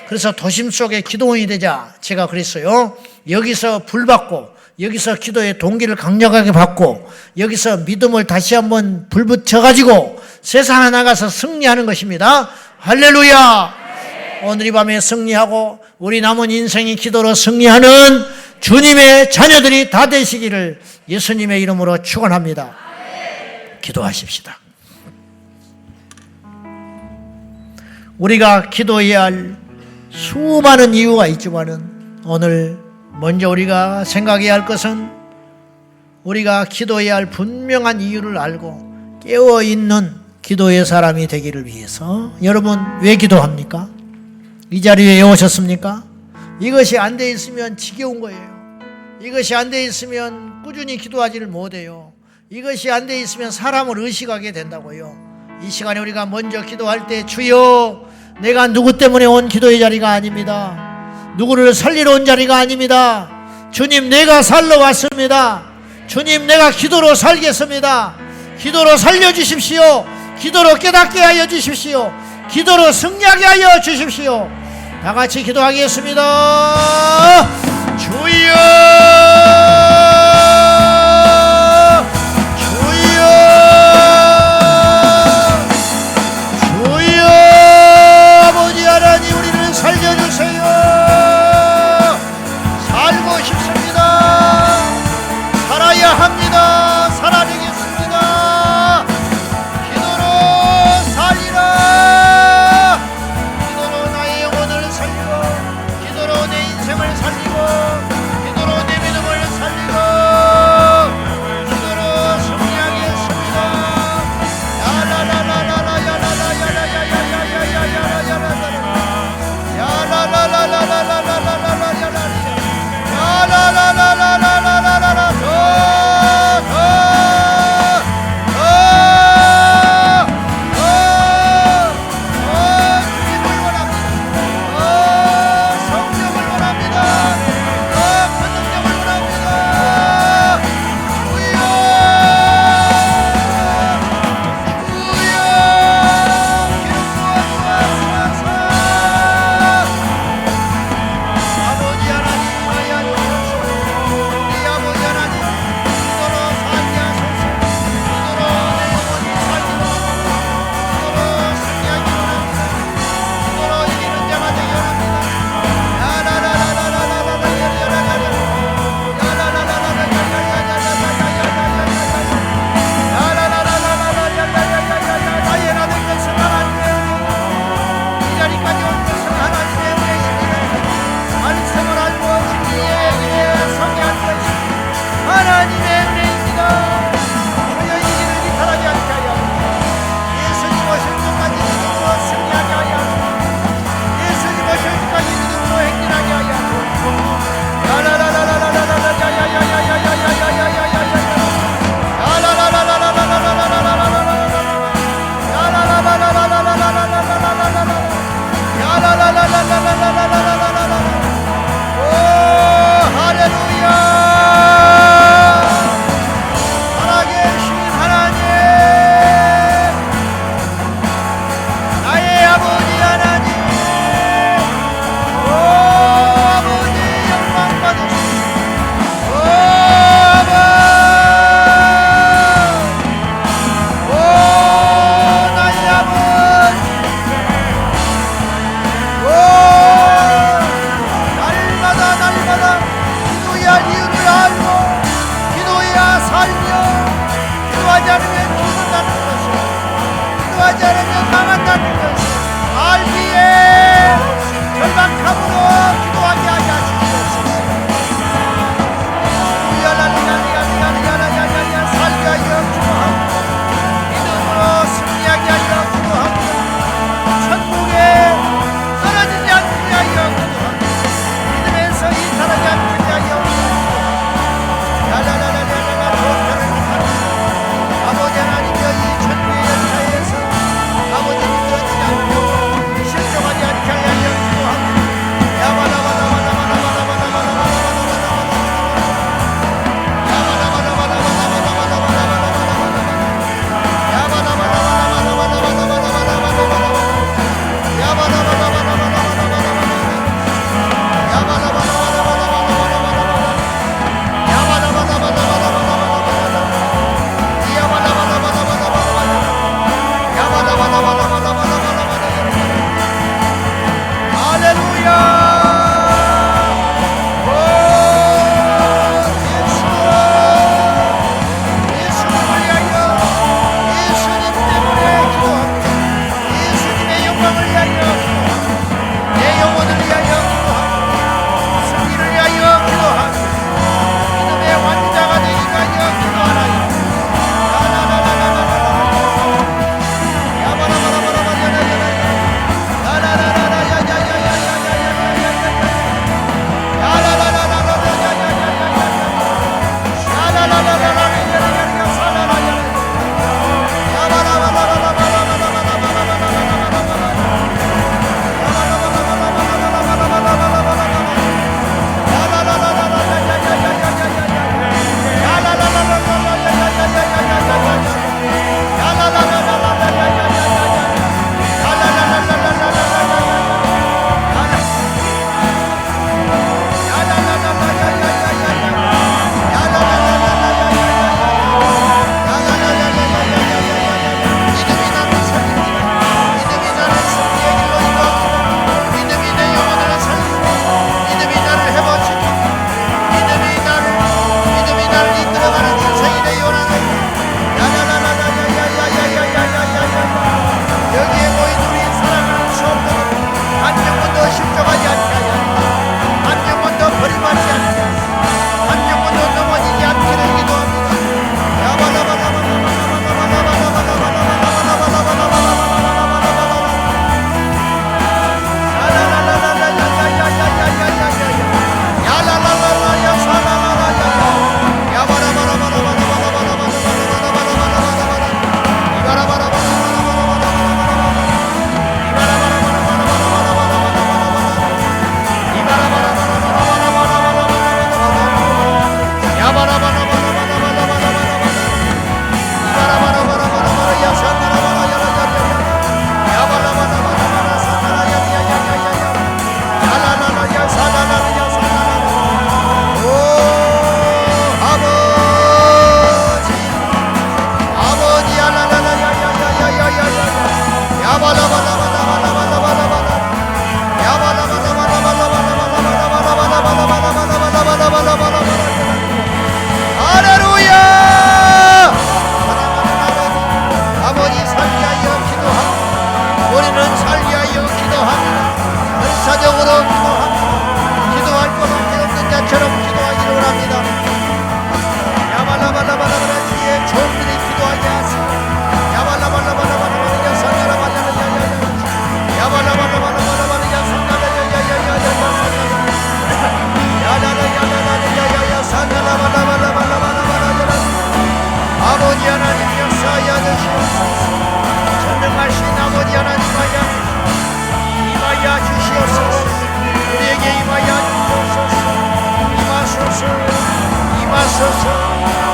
그래서 도심 속에 기도원이 되자 제가 그랬어요. 여기서 불 받고 여기서 기도의 동기를 강력하게 받고 여기서 믿음을 다시 한번 불 붙여가지고 세상에 나가서 승리하는 것입니다. 할렐루야. 오늘 이 밤에 승리하고 우리 남은 인생이 기도로 승리하는 주님의 자녀들이 다 되시기를 예수님의 이름으로 축원합니다. 기도하십시다. 우리가 기도해야 할 수많은 이유가 있지만은 오늘 먼저 우리가 생각해야 할 것은, 우리가 기도해야 할 분명한 이유를 알고 깨어있는 기도의 사람이 되기를 위해서, 여러분 왜 기도합니까? 이 자리에 왜 오셨습니까? 이것이 안 돼 있으면 지겨운 거예요. 이것이 안 돼 있으면 꾸준히 기도하지를 못해요. 이것이 안 돼 있으면 사람을 의식하게 된다고요. 이 시간에 우리가 먼저 기도할 때, 주여, 내가 누구 때문에 온 기도의 자리가 아닙니다. 누구를 살리러 온 자리가 아닙니다. 주님, 내가 살러 왔습니다. 주님, 내가 기도로 살겠습니다. 기도로 살려주십시오. 기도로 깨닫게 하여 주십시오. 기도로 승리하게 하여 주십시오. 다 같이 기도하겠습니다. 주여, 주여, 주여, 아버지 하나님, 우리를 살려주세요. 살고 싶습니다. 살아야 합니다. 살아내겠습니다. 기도로 살리라. 기도로 나의 영혼을 살리고, 기도로 내 인생을 살리고, 기도로 내 기도하지 않으면 죽는다는 것을, 기도하지 않으면 망한다는 것을 알기에 절박함으로 기도하게 하여 주시옵소서. 살게 하여 기도합니다. 믿음으로 승리하게 하여 기도합니다. 천국에 떨어지지 않게 하여 기도합니다. 믿음에서 이탈하지 않게 하여 기도합니다. 아버지 하나님여, 이 천국의 역사에서 아버지는 떨어지지 않고 실종하지 않게 하여 기도합니다.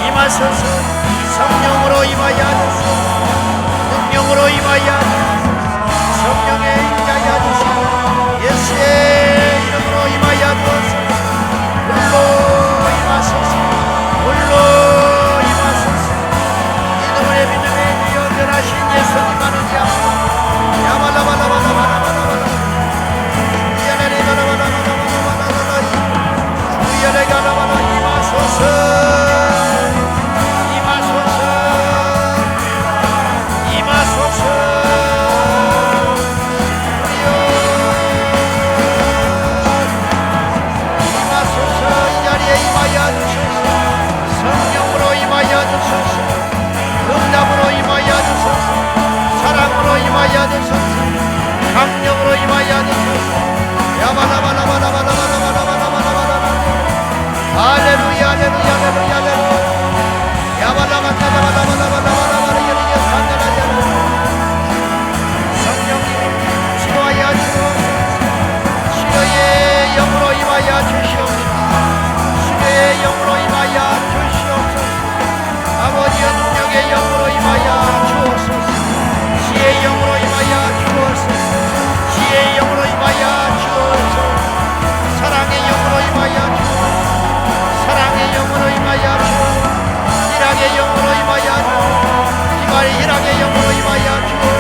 임하소서. 성령으로 임하여 주시옵소서. 능력으로 임하여 주시옵소서. 성령에 임하여 주시옵소서. 예수의 이름으로 임하여 주옵소서. 물로 임하소서. 물로 임하소서. 믿음의 연결하신 예수님만은 야말라발라발라발라발라발라 주연의 가라발라 임하소서. 임하소서. 영으로 임하여 주옵소서. 지혜의 영으로 임하여 주옵소서. 지혜의 영으로 임하여 주옵소서. 사랑의 영으로 임하여 주옵소서. 사랑의 영으로 임하여 주옵소서. 희락의 영으로 임하여 주옵소서. 희락의 영으로 임하여 주옵소서.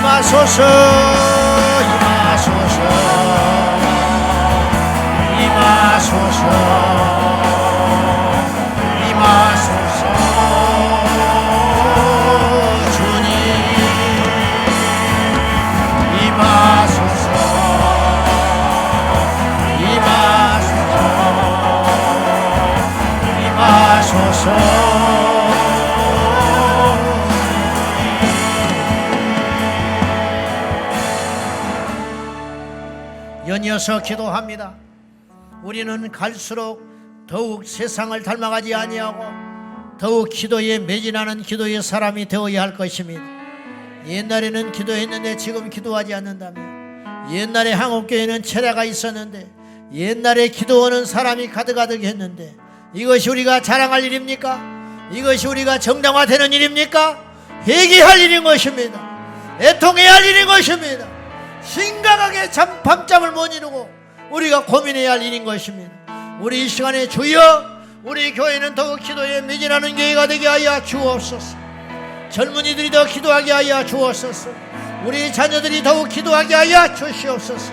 임하소서 임하소서 임하소서 임하소서 주님 임하소서 임하소서 임하소서 연이어서 기도합니다. 우리는 갈수록 더욱 세상을 닮아가지 아니하고 더욱 기도에 매진하는 기도의 사람이 되어야 할 것입니다. 옛날에는 기도했는데 지금 기도하지 않는다면, 옛날에 한국교회는 철야가 있었는데 옛날에 기도하는 사람이 가득가득했는데, 이것이 우리가 자랑할 일입니까? 이것이 우리가 정당화되는 일입니까? 회개할 일인 것입니다. 애통해야 할 일인 것입니다. 심각하게 밤잠을 못 이루고 우리가 고민해야 할 일인 것입니다. 우리 이 시간에 주여, 우리 교회는 더욱 기도에 매진하는 교회가 되게 하여 주옵소서. 젊은이들이 더 기도하게 하여 주옵소서. 우리 자녀들이 더욱 기도하게 하여 주시옵소서.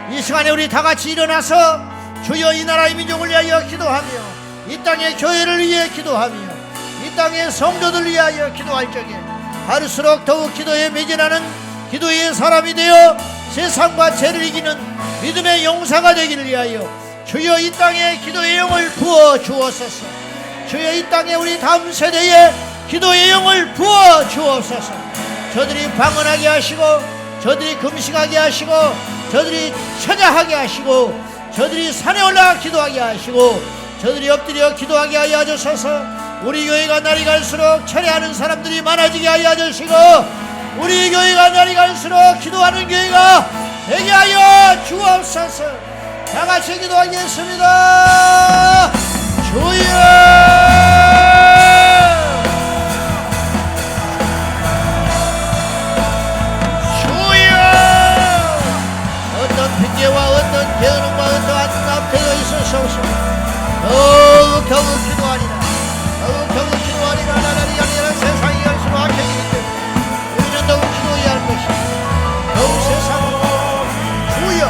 이 시간에 우리 다같이 일어나서 주여 이 나라의 민족을 위하여 기도하며, 이 땅의 교회를 위해 기도하며, 이 땅의 성도들 위하여 기도할 적에 갈수록 더욱 기도에 매진하는 기도의 사람이 되어 세상과 죄를 이기는 믿음의 용사가 되기를 위하여 주여 이 땅에 기도의 영을 부어 주옵소서. 주여 이 땅에 우리 다음 세대에 기도의 영을 부어 주옵소서. 저들이 방언하게 하시고, 저들이 금식하게 하시고, 저들이 찬양하게 하시고, 저들이 산에 올라가 기도하게 하시고, 저들이 엎드려 기도하게 하여 주소서. 우리 교회가 날이 갈수록 철회하는 사람들이 많아지게 하여 주시고, 우리 교회가 날이 갈수록 기도하는 교회가 되게 하여 주옵소서. 다같이 기도하겠습니다. 주여, 주여. 어떤 핑계와 어떤 게으름과 어떠한 남태가 있으소서. 더욱 기도하리라. 더욱 기도하리라. 나라리 아니라 세상이 갈수록 악해지기 때문에 우리는 더욱 기도해야 할 것이다. 더욱 세상으로 주여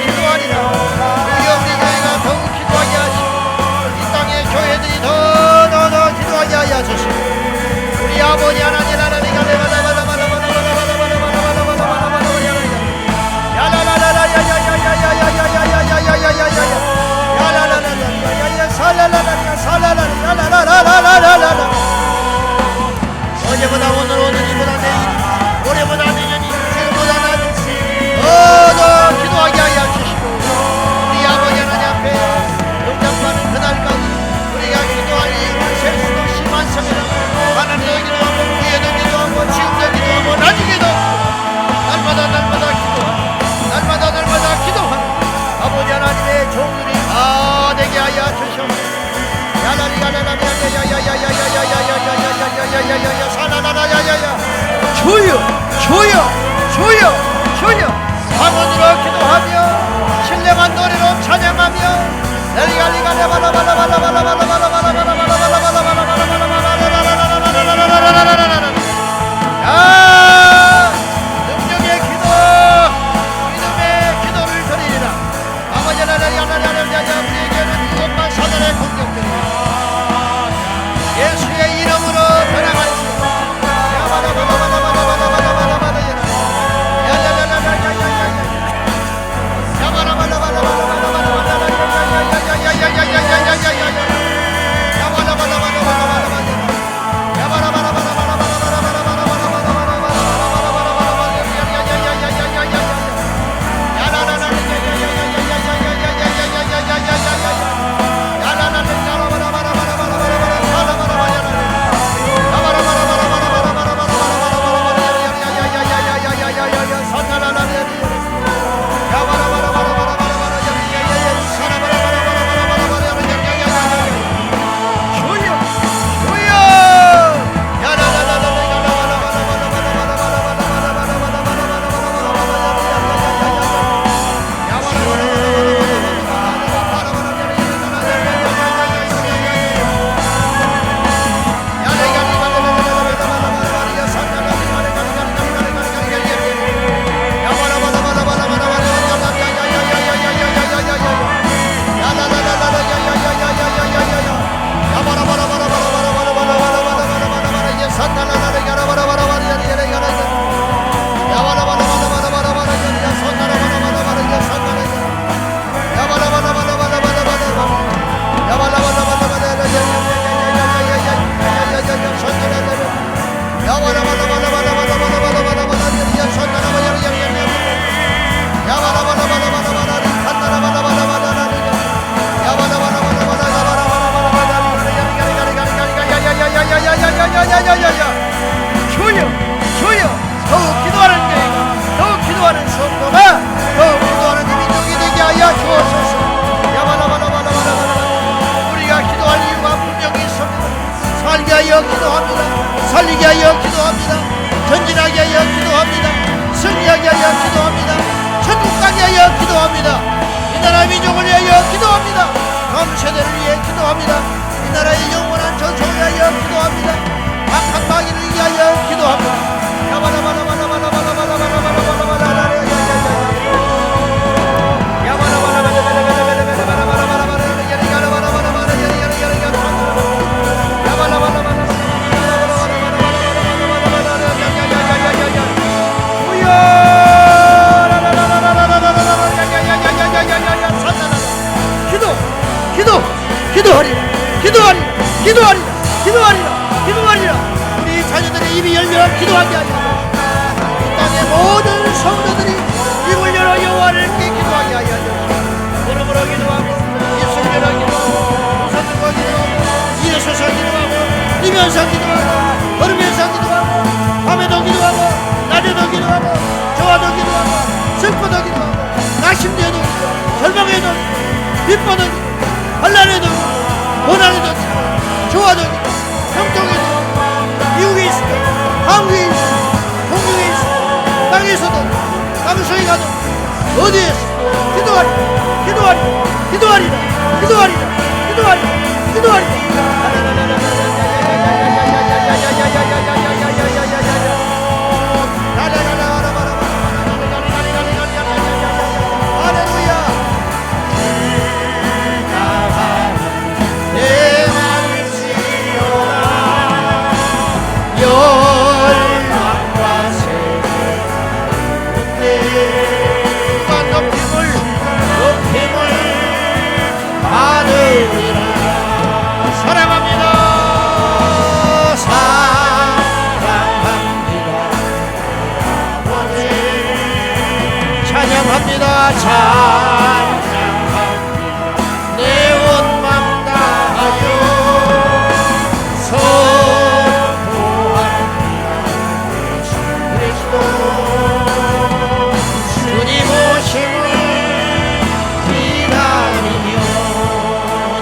기도하리라. 우리 교회가 더욱 기도하게 하시고, 이 땅의 교회들이 더 기도하게 하여 주시고, 우리 아버지 하나님 어제보다 오늘, 오늘보다 내일, 올해보다 내년이, 지금보다 나중 더 기도하게 하여 주시고, 우리 아버지 하나님 앞에 용납하는 그날까지 우리가 기도할 이유를 셀 수도 없이 많습니다. 하나님도 기도하고, 후에도 기도하고, 지금도 기도하고, 나중에도 날마다 기도하는 아버지 하나님의 종들이 다 되게 하여 주시옵소서. 주여 방언으로 기도하며 신령한 노래로 찬양하며 능력의 기도, 믿음의 기도를 드리리라. 아버지 하나님, 우리에게는 이것만 사단의 공격들이다. 예수의 이름으로 변화하시오. 주여, 더욱 기도하는 교회가, 더욱 기도하는 성도가, 더욱 기도하는 민족이 되게 하여 주옵소서. 우리가 기도할 이유가 분명히 있습니다. 살게 하여 기도합니다. 살리게 하여 기도합니다. 전진하게 하여 기도합니다. 승리하게 하여 기도합니다. 천국 가게 하여 기도합니다. 이 나라 민족을 위하여 기도합니다. 다음 세대를 위해 기도합니다. 이 나라의 영원한 전성을 위하여 기도합니다. 악한 마귀를 위하여 기도합니다. 기도하리라. 우리 자녀들의 입이 열려 기도하게 하여 이 땅의 모든 성도들이 입을 열어 여호와를 기도하게 하여 무릎으로 기도하고 입술로 기도하고 우선들과 기도하고 일어서서 기도하고 뛰면서 기도하고 걸으면서 기도하고 밤에도 기도하고 낮에도 기도하고 좋아도 기도하고 슬퍼도 기도하고 낙심되어도 기도하고 절망해도 기도하고 기뻐도 기도하고 환난에도 기도하고 고난에도 기도하고 좋아도 기도하고 형통에도 미국에 있을 때 한국에 있을 때 동국에 있을 때 땅에서도 땅속에 가도 어디에서 기도하리라.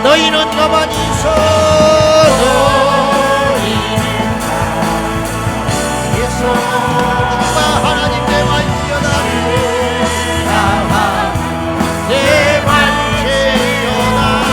너희는 가만히 있어. 주가 하나님께 말지어다. 내 말지어다.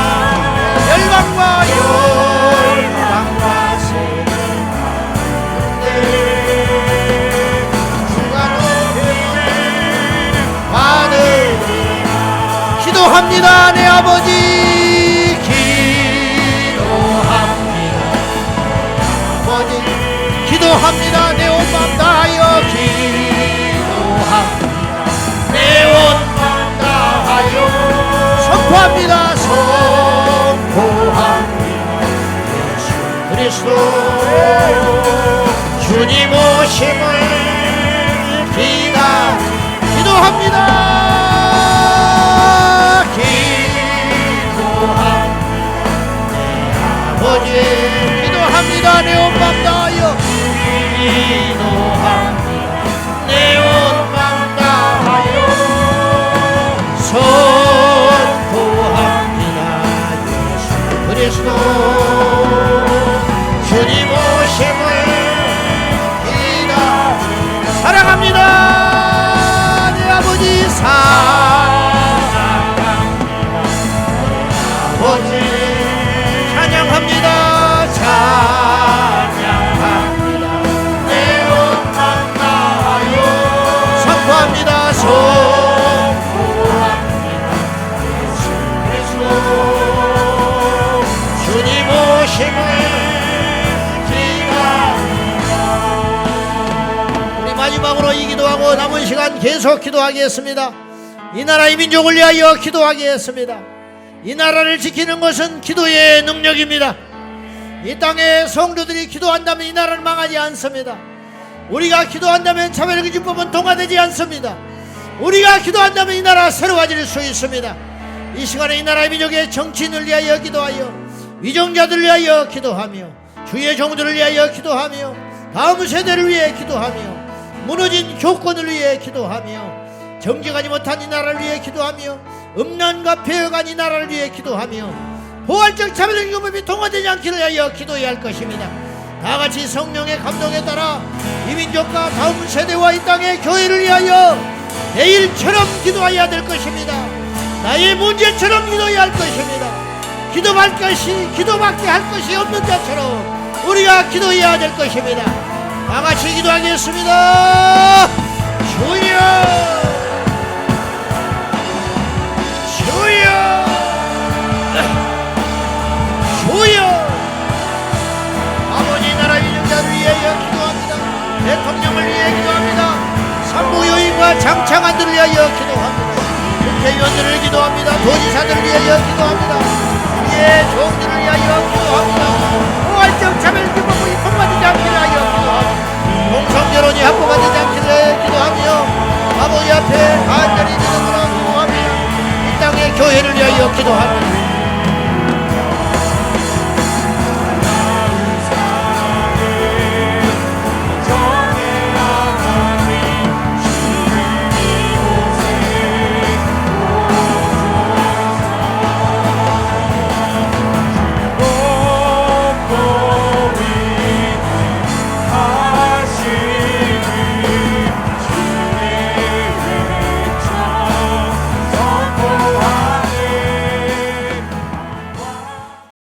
맘 다하여 기도합니다. 내 온 맘 다하여 선포합니다. 선포합니다. 예수 그리스도 주님 오심을 기도합니다. 아버지 기도합니다. 내 온 맘 다하여 기도합니다. 내 온 맘 다하여 선포합니다. 예수 그리스도 주님 오심을 사랑합니다. 내 아버지 사랑합니다. 아버지 찬양합니다. 찬양합니다. 내 온 맘 다하여 선포합니다. 선포합니다. 예수 그리스도 주님 오심을 기다립니다. 우리 마지막으로 이 기도하고 남은 시간 계속 기도하겠습니다. 이 나라의 민족을 위하여 기도하겠습니다. 이 나라를 지키는 것은 기도의 능력입니다. 이 땅의 성도들이 기도한다면 이 나라는 망하지 않습니다. 우리가 기도한다면 차별금지법은 통과되지 않습니다. 우리가 기도한다면 이 나라 새로워질 수 있습니다. 이 시간에 이 나라의 민족의 정치인을 위하여 기도하여 위정자들을 위하여 기도하며 주의 종들을 위하여 기도하며 다음 세대를 위해 기도하며 무너진 교권을 위해 기도하며 정직하지 못한 이 나라를 위해 기도하며 음란과 폐허간 이 나라를 위해 기도하며 포괄적 차별금지법이 통과되지 않기를 위하여 기도해야 할 것입니다. 다같이 성령의 감동에 따라 이 민족과 다음 세대와 이 땅의 교회를 위하여 내일처럼 기도해야 될 것입니다. 나의 문제처럼 기도해야 할 것입니다. 기도밖에 할 것이 없는 자처럼 우리가 기도해야 될 것입니다. 다같이 기도하겠습니다. 주여 주여 주여. 아버지 나라 위정자를 위하여 기도합니다. 대통령을 위해 기도합니다. 산부요인과 장창한들을 위하여 기도합니다. 국회의원들을 기도합니다. 도지사들을 위하여 기도합니다. 주의 종들을 위하여 기도합니다. 포괄적 차별금지법이 통과되지 않기를 하여 기도합니다. 동성결혼이 합법화 되지 않기를 기도하며 아버지 앞에 간절히 기도합니다. 이 땅의 교회를 위하여 기도합니다.